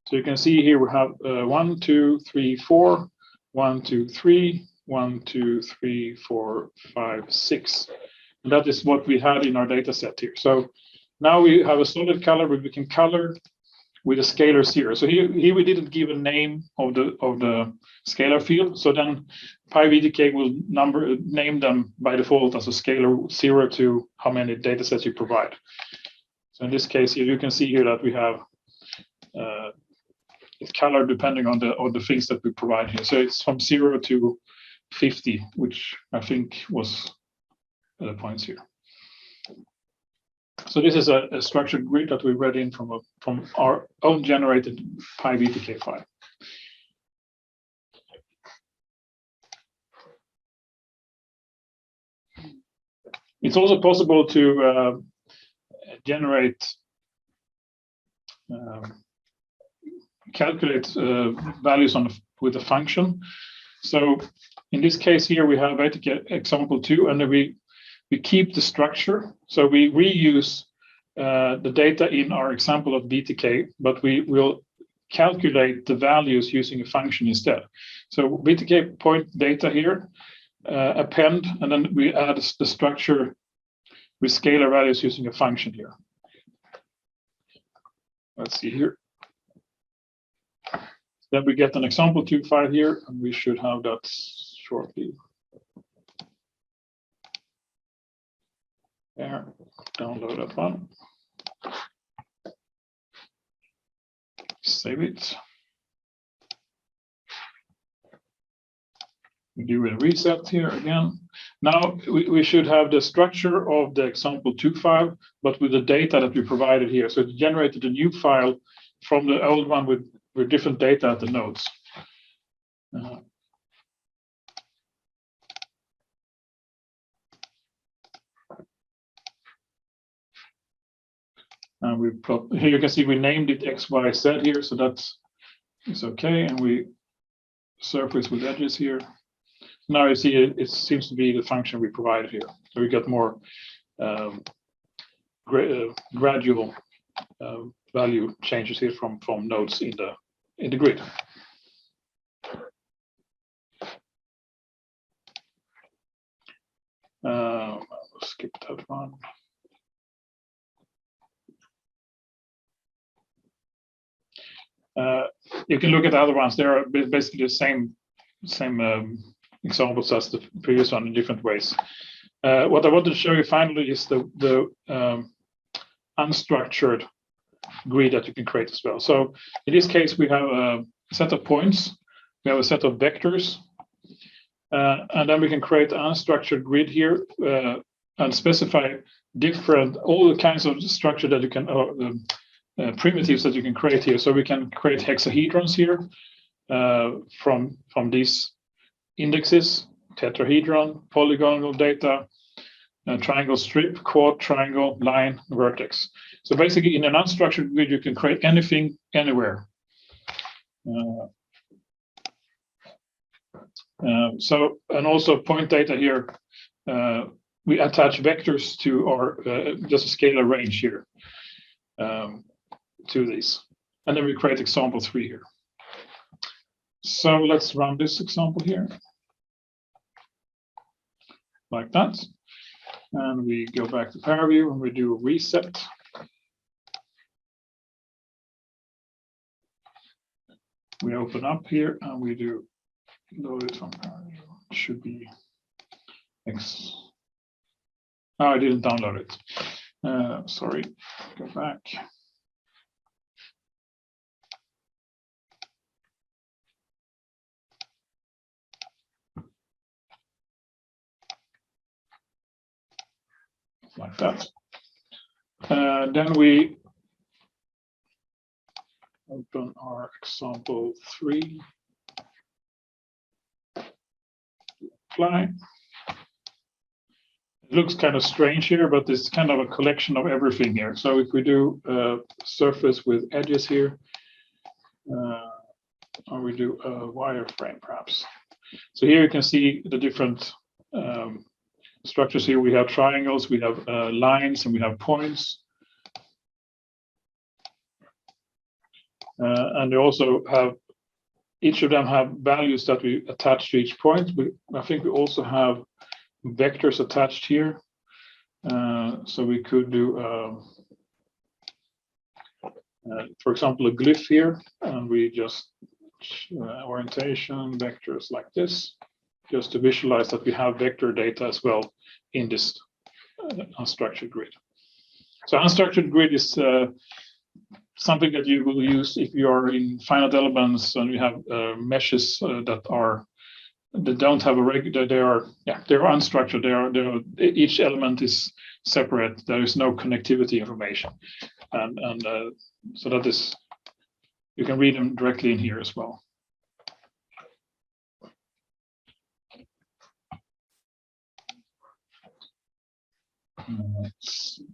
Speaker 1: So you can see here we have 1, 2, 3, 4, 1, 2, 3, 1, 2, 3, 4, 5, 6. And that is what we had in our data set here. So now we have a solid color, but we can color with the scalars here. So here we didn't give a name of the scalar field. So then PyVTK will name them by default as a scalar 0 to how many data sets you provide. So in this case here, you can see here that we have it's colored depending on the things that we provide here. So it's from 0 to 50, which I think was the points here. So this is a structured grid that we read in from our own generated PyVTK file. It's also possible to generate, calculate values with a function. So in this case here, we have example 2, and then we keep the structure. So we reuse the data in our example of VTK, but we will calculate the values using a function instead. So VTK point data here, append, and then we add the structure with scalar values using a function here. Let's see here. Then we get an example 2 file here, and we should have that shortly. There, download that one. Save it. We do a reset here again. Now we should have the structure of the example 2 file, but with the data that we provided here. So it generated a new file from the old one with different data at the nodes. And here you can see we named it X, Y, Z here, so that's okay. And we surface with edges here. Now you see it seems to be the function we provided here. So we got more gradual value changes here from nodes in the grid. I'll skip that one. You can look at the other ones. They are basically the same examples as the previous one in different ways. What I wanted to show you finally is the unstructured grid that you can create as well. So in this case, we have a set of points, we have a set of vectors, and then we can create an unstructured grid here and specify all the kinds of structure that you can, primitives that you can create here. So we can create hexahedrons here from these indexes, tetrahedron, polygonal data, triangle strip, quad, triangle, line, vertex. So basically, in an unstructured grid, you can create anything, anywhere. And also point data here. We attach vectors to our just a scalar range here to these, and then we create example 3 here. So let's run this example here, like that. And we go back to ParaView and we do a reset. We open up here and we do load it from ParaView. It should be X. Oh, I didn't download it. Sorry, go back. Like that. Then we open our example 3. Apply. It looks kind of strange here, but it's kind of a collection of everything here. So if we do a surface with edges here, or we do a wireframe perhaps. So here you can see the different structures here. We have triangles, we have lines, and we have points. And we also have, each of them have values that we attach to each point. I think we also have vectors attached here. So we could do, for example, a glyph here, and we just orientation vectors like this, just to visualize that we have vector data as well in this unstructured grid. So unstructured grid is something that you will use if you are in finite elements and you have meshes that don't have a regular. They're unstructured. Each element is separate. There is no connectivity information, and so that is, you can read them directly in here as well.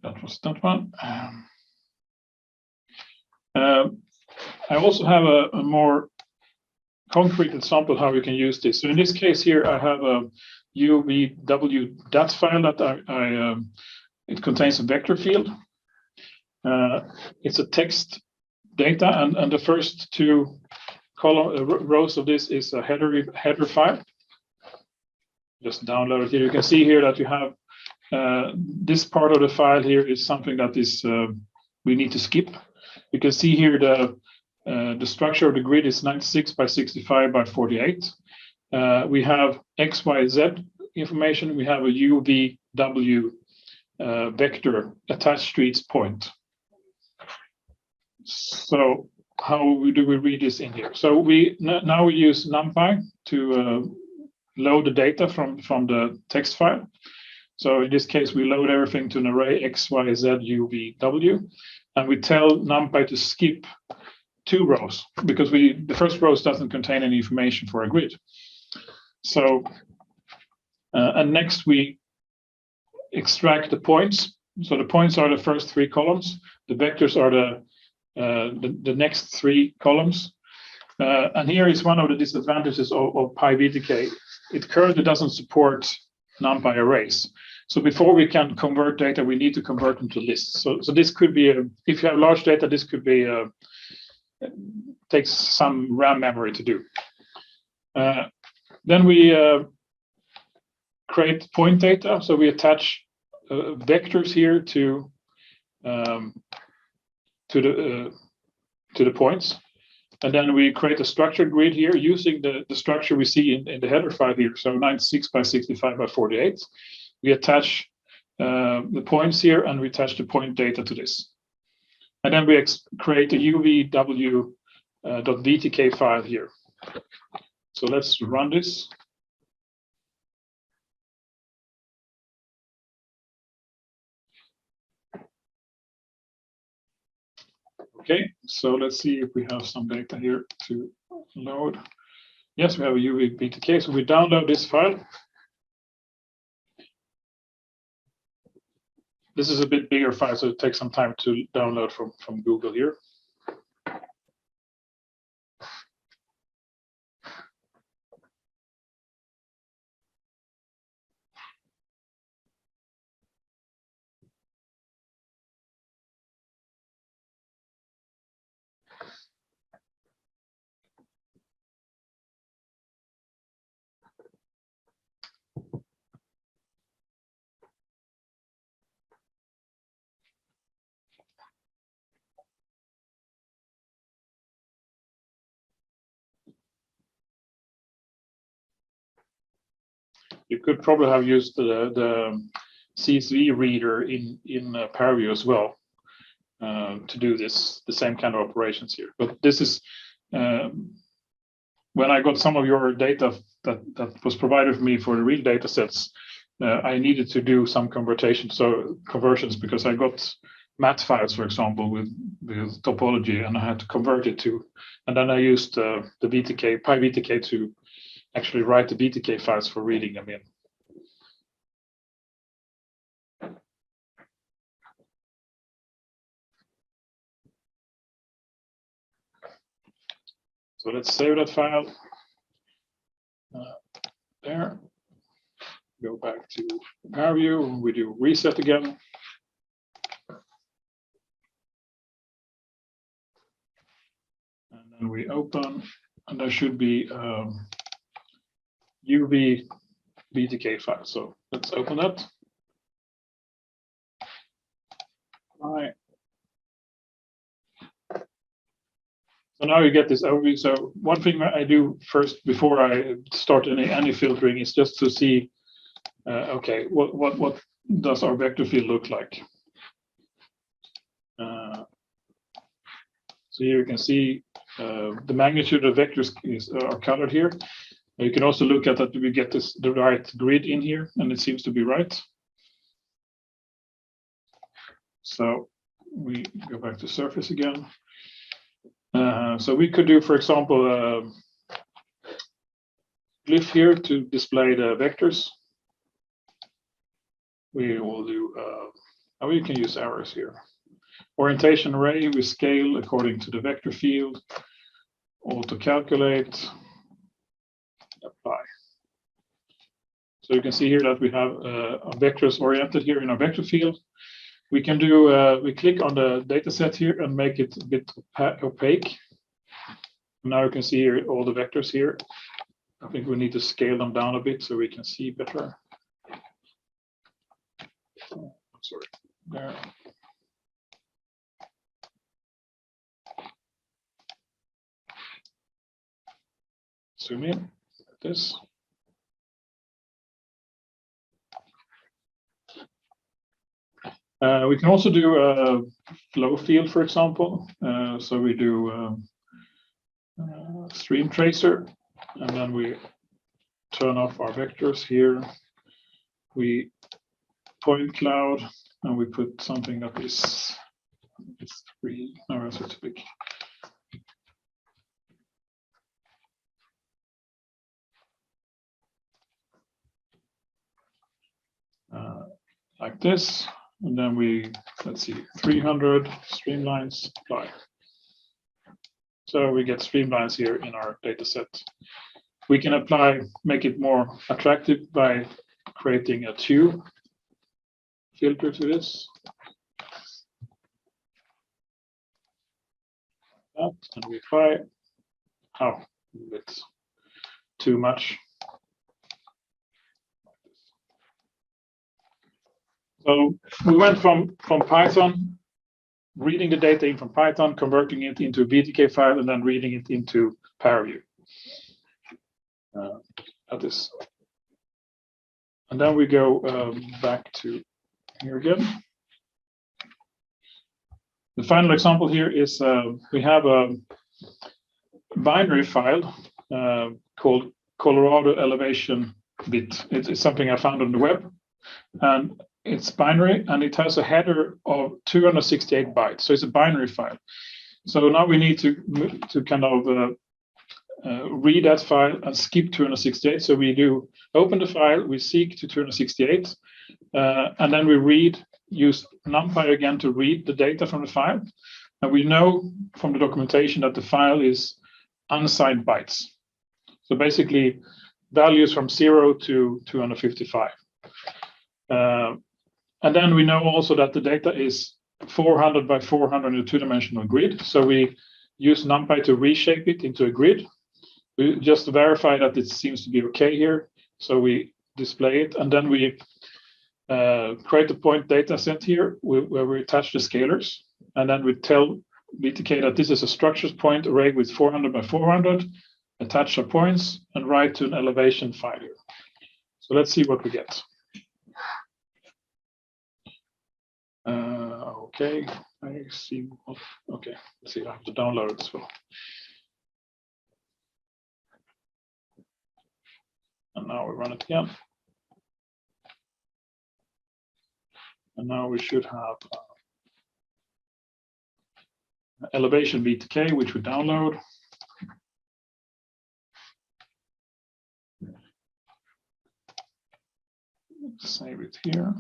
Speaker 1: That was that one. I also have a more concrete example how you can use this. So in this case here, I have a UVW.dat file that it contains a vector field. It's a text data, and the first 2 rows of this is a header file. Just download it here. You can see here that you have this part of the file here is something that is we need to skip. You can see here the structure of the grid is 96 by 65 by 48. We have X, Y, Z information. We have a UVW vector attached to each point. So how do we read this in here? So now we use NumPy to load the data from the text file. So in this case, we load everything to an array X, Y, Z, UVW, and we tell NumPy to skip 2 rows because the first row doesn't contain any information for a grid. So and next we extract the points. So the points are the first 3 columns. The vectors are the next 3 columns. And here is one of the disadvantages of PyVTK. It currently doesn't support NumPy arrays. So before we can convert data, we need to convert them to lists. So this could be if you have large data, this could be takes some RAM memory to do. Then we create point data. So we attach vectors here to the points, and then we create a structured grid here using the structure we see in the header file here. So 96 by 65 by 48. We attach the points here, and we attach the point data to this. And then we create a UVW.vtk file here. So let's run this. Okay, so let's see if we have some data here to load. Yes, we have a UVTK, so we download this file. this is a bit bigger file, so it takes some time to download from Google here. You could probably have used the CSV reader in ParaView as well to do the same kind of operations here. But this is when I got some of your data that was provided for me for the real data sets, I needed to do some conversions because I got math files, for example, with topology, and I had to convert it to, and then I used the PyVTK to actually write the VTK files for reading them in. So let's save that file. There. Go back to ParaView, and we do reset again. And then we open, and there should be UV VTK file. So let's open that. Right. So now you get this overview. So one thing I do first before I start any filtering is just to see, okay, what does our vector field look like? So here you can see the magnitude of vectors are colored here. You can also look at that we get the right grid in here, and it seems to be right. So we go back to surface again. So we could do, for example, glyph here to display the vectors. We will do, we can use arrows here. Orientation array, we scale according to the vector field. Auto calculate, apply. So you can see here that we have vectors oriented here in our vector field. We can do, we click on the data set here and make it a bit opaque. Now you can see here all the vectors here. I think we need to scale them down a bit so we can see better. Oh, sorry, there. Zoom in like this. We can also do a flow field, for example. So we do stream tracer, and then we turn off our vectors here. We point cloud, and we put something that is, it's free. No, that's too big. Like this. And then we, let's see, 300 streamlines, apply. So we get streamlines here in our data set. We can apply, make it more attractive by creating a tube filter to this. That, and we apply, oh, a bit too much. So we went from Python, reading the data in from Python, converting it into a VTK file, and then reading it into ParaView. That is, and then we go back to here again. The final example here is we have a binary file called Colorado elevation bit. It's something I found on the web, and it's binary, and it has a header of 268 bytes. So it's a binary file. So now we need to kind of read that file and skip 268. So we do open the file, we seek to 268, and then we read use NumPy again to read the data from the file. And we know from the documentation that the file is unsigned bytes. So basically values from 0 to 255. And then we know also that the data is 400 by 400 in a two-dimensional grid. So we use NumPy to reshape it into a grid. We just verify that it seems to be okay here. So we display it, and then we create a point data set here where we attach the scalars, and then we tell VTK that this is a structured point array with 400 by 400, attach our points, and write to an elevation file here. So let's see what we get. Okay, I see. Okay, let's see. I have to download it as well. And now we run it again. And now we should have elevation VTK, which we download. Save it here.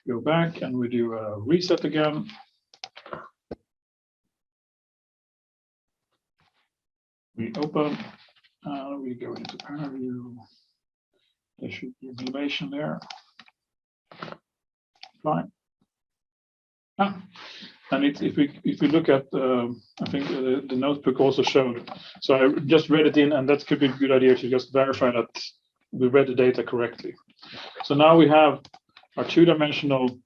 Speaker 1: Go back and we do a reset again. We open, we go into ParaView. There should be an elevation there. Fine. And if we look at, I think the notebook also showed. So I just read it in, and that could be a good idea to just verify that we read the data correctly. So now we have our two-dimensional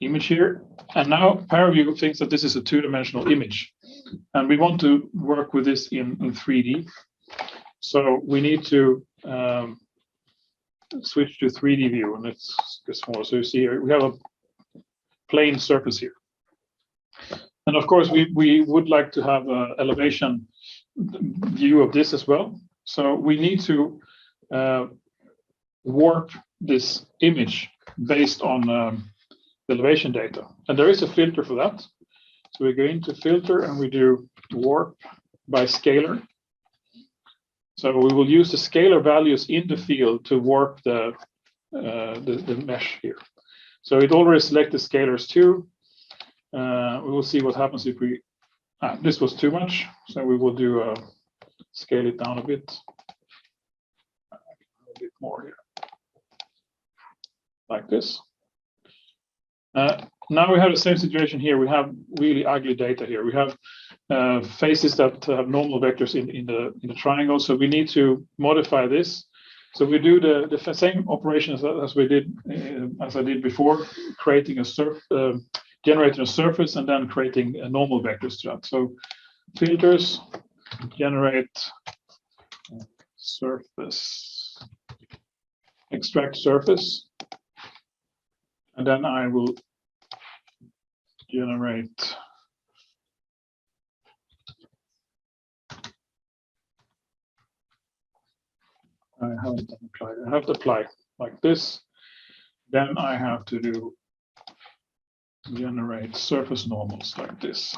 Speaker 1: image here, and now ParaView thinks that this is a two-dimensional image, and we want to work with this in 3D. So we need to switch to 3D view, and let's get smaller. So you see here we have a plane surface here, and of course we would like to have an elevation view of this as well. So we need to warp this image based on the elevation data, and there is a filter for that. So we go into filter and we do warp by scalar. So we will use the scalar values in the field to warp the mesh here. So it already selected scalars too. We will see what happens if we. This was too much, so we will do scale it down a bit more here, like this. Now we have the same situation here. We have really ugly data here. We have faces that have normal vectors in the triangle. So we need to modify this. So we do the same operations as we did as I did before, creating a generating a surface and then creating a normal vectors to that. So filters, generate surface, extract surface, and then I will generate I haven't applied. I have to apply like this. Then I have to do generate surface normals like this.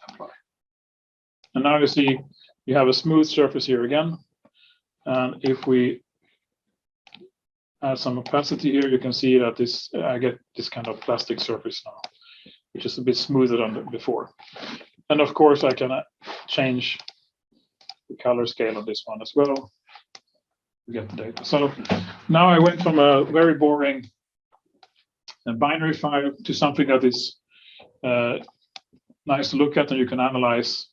Speaker 1: Apply. And now you see you have a smooth surface here again. And if we add some opacity here, you can see that this I get this kind of plastic surface now, which is a bit smoother than before. And of course, I can change the color scale on this one as well to get the data. So now I went from a very boring binary file to something that is nice to look at and you can analyze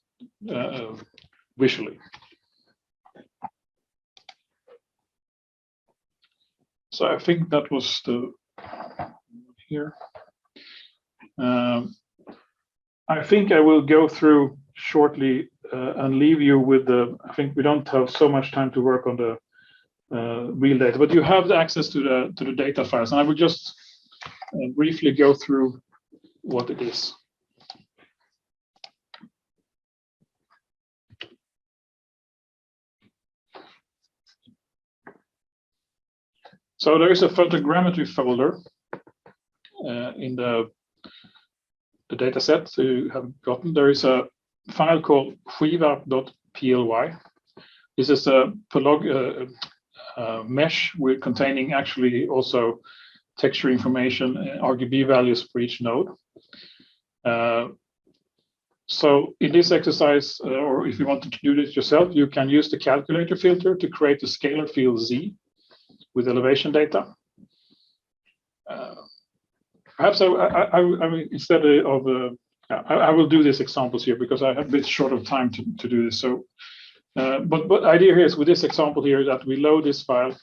Speaker 1: visually. So I think that was the here. I think I will go through shortly and leave you with the. I think we don't have so much time to work on the real data, but you have the access to the data files, and I will just briefly go through what it is. So there is a photogrammetry folder in the data set so you have gotten. There is a file called skiva.ply. This is a mesh with containing actually also texture information, RGB values for each node. So in this exercise, or if you wanted to do this yourself, you can use the calculator filter to create a scalar field Z with elevation data. Perhaps I mean, instead of I will do these examples here because I have a bit short of time to do this. So, but the idea here is with this example here that we load this file.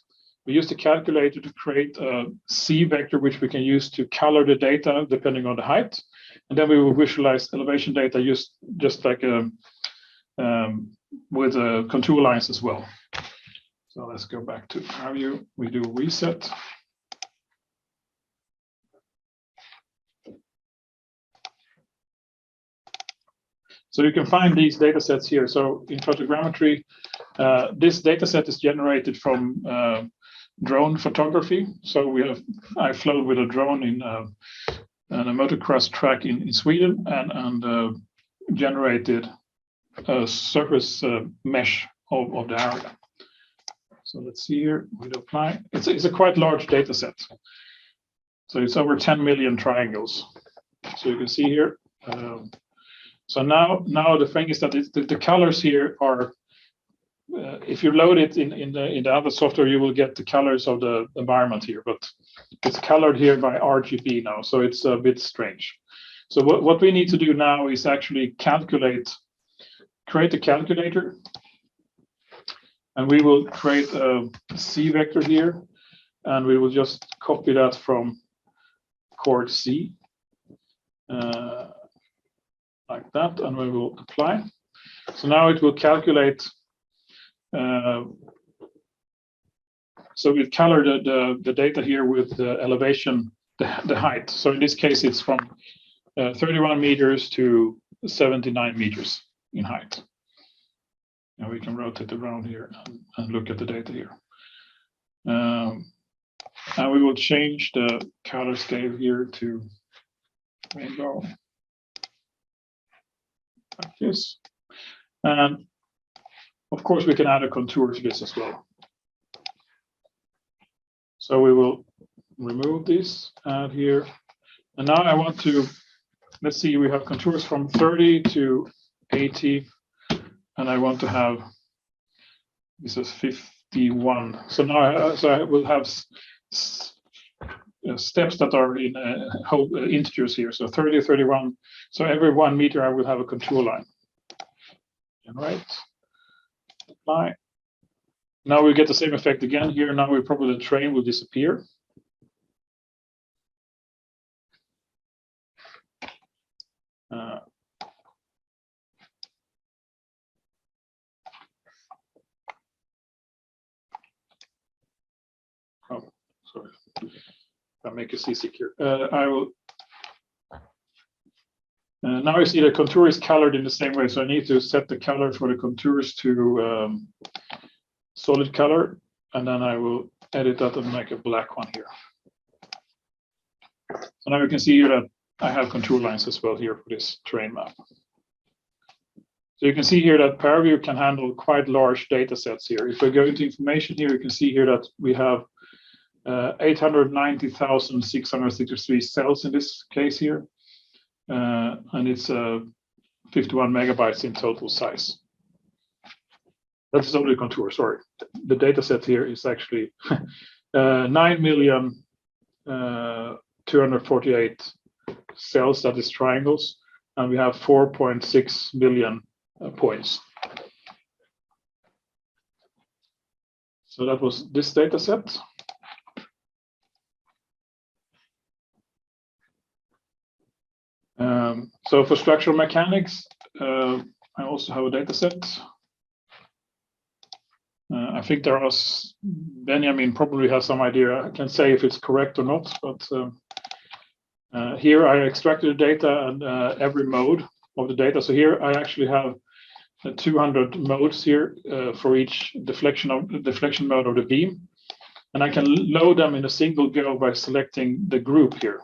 Speaker 1: We use the calculator to create a C vector, which we can use to color the data depending on the height. And then we will visualize elevation data just like with contour lines as well. So let's go back to ParaView. We do reset. So you can find these data sets here. So in photogrammetry, this data set is generated from drone photography. So I flew with a drone in a motocross track in Sweden and generated a surface mesh of the area. So let's see here, we apply. It's a quite large data set. So it's over 10 million triangles. So you can see here. So now the thing is that the colors here are, if you load it in the other software, you will get the colors of the environment here, but it's colored here by RGB now, so it's a bit strange. So what we need to do now is actually create a calculator, and we will create a C vector here, and we will just copy that from chord C, like that, and we will apply. So now it will calculate. So we've colored the data here with the elevation, the height. So in this case, it's from 31 meters to 79 meters in height. And we can rotate around here and look at the data here. And we will change the color scale here to rainbow, like this. And of course, we can add a contour to this as well. So we will remove this, add here. And now I want to, let's see, we have contours from 30 to 80. And I want to have, this is 51. So now I will have steps that are in whole integers here. So 30, 31. So every 1 meter, I will have a contour line. And right. Apply. Now we get the same effect again here. Now probably the train will disappear. Oh, sorry. I'll make it easy here. I will. Now you see the contour is colored in the same way, so I need to set the color for the contours to solid color, and then I will edit that and make a black one here. So now you can see here that I have contour lines as well here for this terrain map. So you can see here that ParaView can handle quite large data sets here. If we go into information here, you can see here that we have 890,663 cells in this case here. And it's 51 megabytes in total size. That's only contour, sorry. The data set here is actually 9,248 cells, that is triangles, and we have 4.6 million points. So that was this data set. So for structural mechanics, I also have a data set. I think there was, Benjamin probably has some idea. I can say if it's correct or not, but here I extracted the data and every mode of the data. So here I actually have 200 modes here for each deflection mode of the beam. And I can load them in a single go by selecting the group here.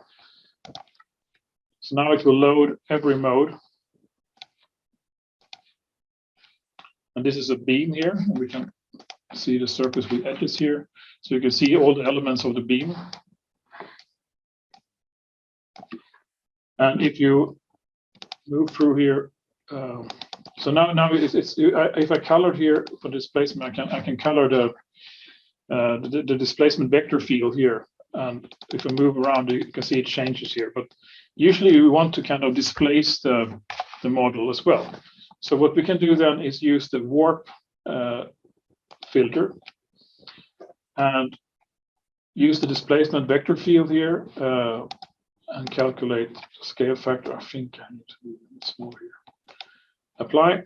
Speaker 1: So now it will load every mode. And this is a beam here. And we can see the surface with edges here. So you can see all the elements of the beam. And if you move through here, so now if I colored here for displacement, I can color the displacement vector field here. And if I move around, you can see it changes here. But usually we want to kind of displace the model as well. So what we can do then is use the warp filter and use the displacement vector field here and calculate scale factor. I think I need to move it small here. Apply.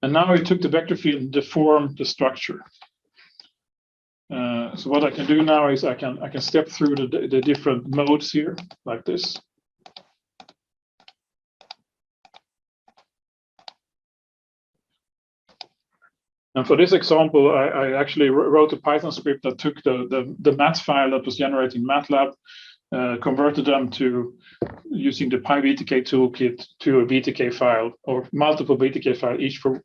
Speaker 1: And now I took the vector field and deformed the structure. So what I can do now is I can step through the different modes here like this. And for this example, I actually wrote a Python script that took the math file that was generated in MATLAB, converted them to using the PyVTK toolkit to a VTK file or multiple VTK files, each for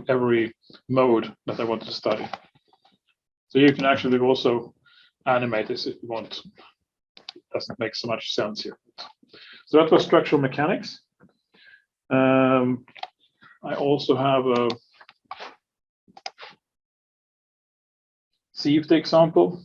Speaker 1: every mode that I want to study. So you can actually also animate this if you want. It doesn't make so much sense here. So that was structural mechanics. I also have a CFD example.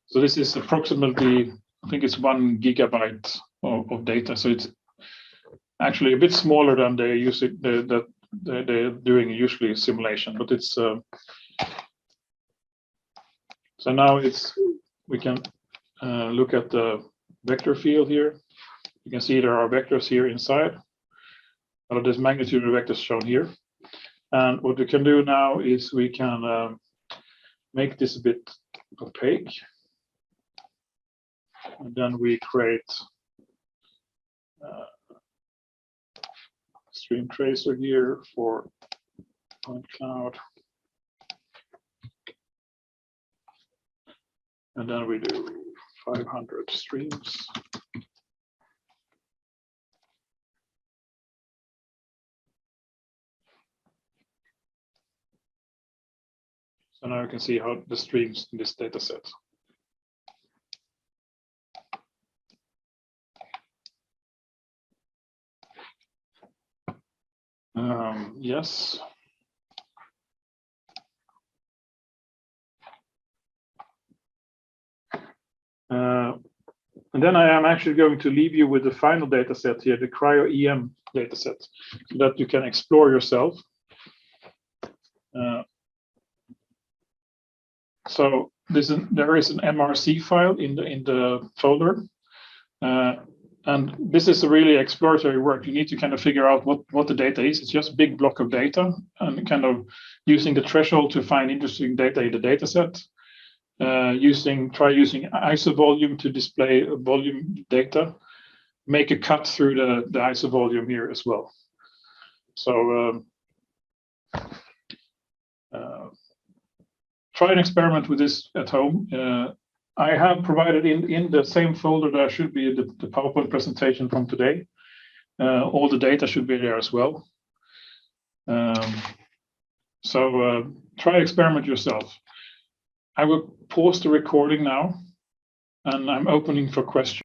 Speaker 1: So this is approximately, I think it's 1 gigabyte of data. So it's actually a bit smaller than they use it, that they're doing usually simulation, but it's so now we can look at the vector field here. You can see there are vectors here inside. There's magnitude of vectors shown here. And what we can do now is we can make this a bit opaque. And then we create stream tracer here for point cloud. And then we do 500 streams. So now you can see how the streams in this data set. Yes. And then I am actually going to leave you with the final data set here, the cryo-EM data set, so that you can explore yourself. So there is an MRC file in the folder. And this is a really exploratory work. You need to kind of figure out what the data is. It's just a big block of data and kind of using the threshold to find interesting data in the data set. Try using ISO volume to display volume data. Make a cut through the ISO volume here as well. So try and experiment with this at home. I have provided in the same folder there should be the PowerPoint presentation from today. All the data should be there as well. So try experiment yourself. I will pause the recording now, and I'm opening for questions.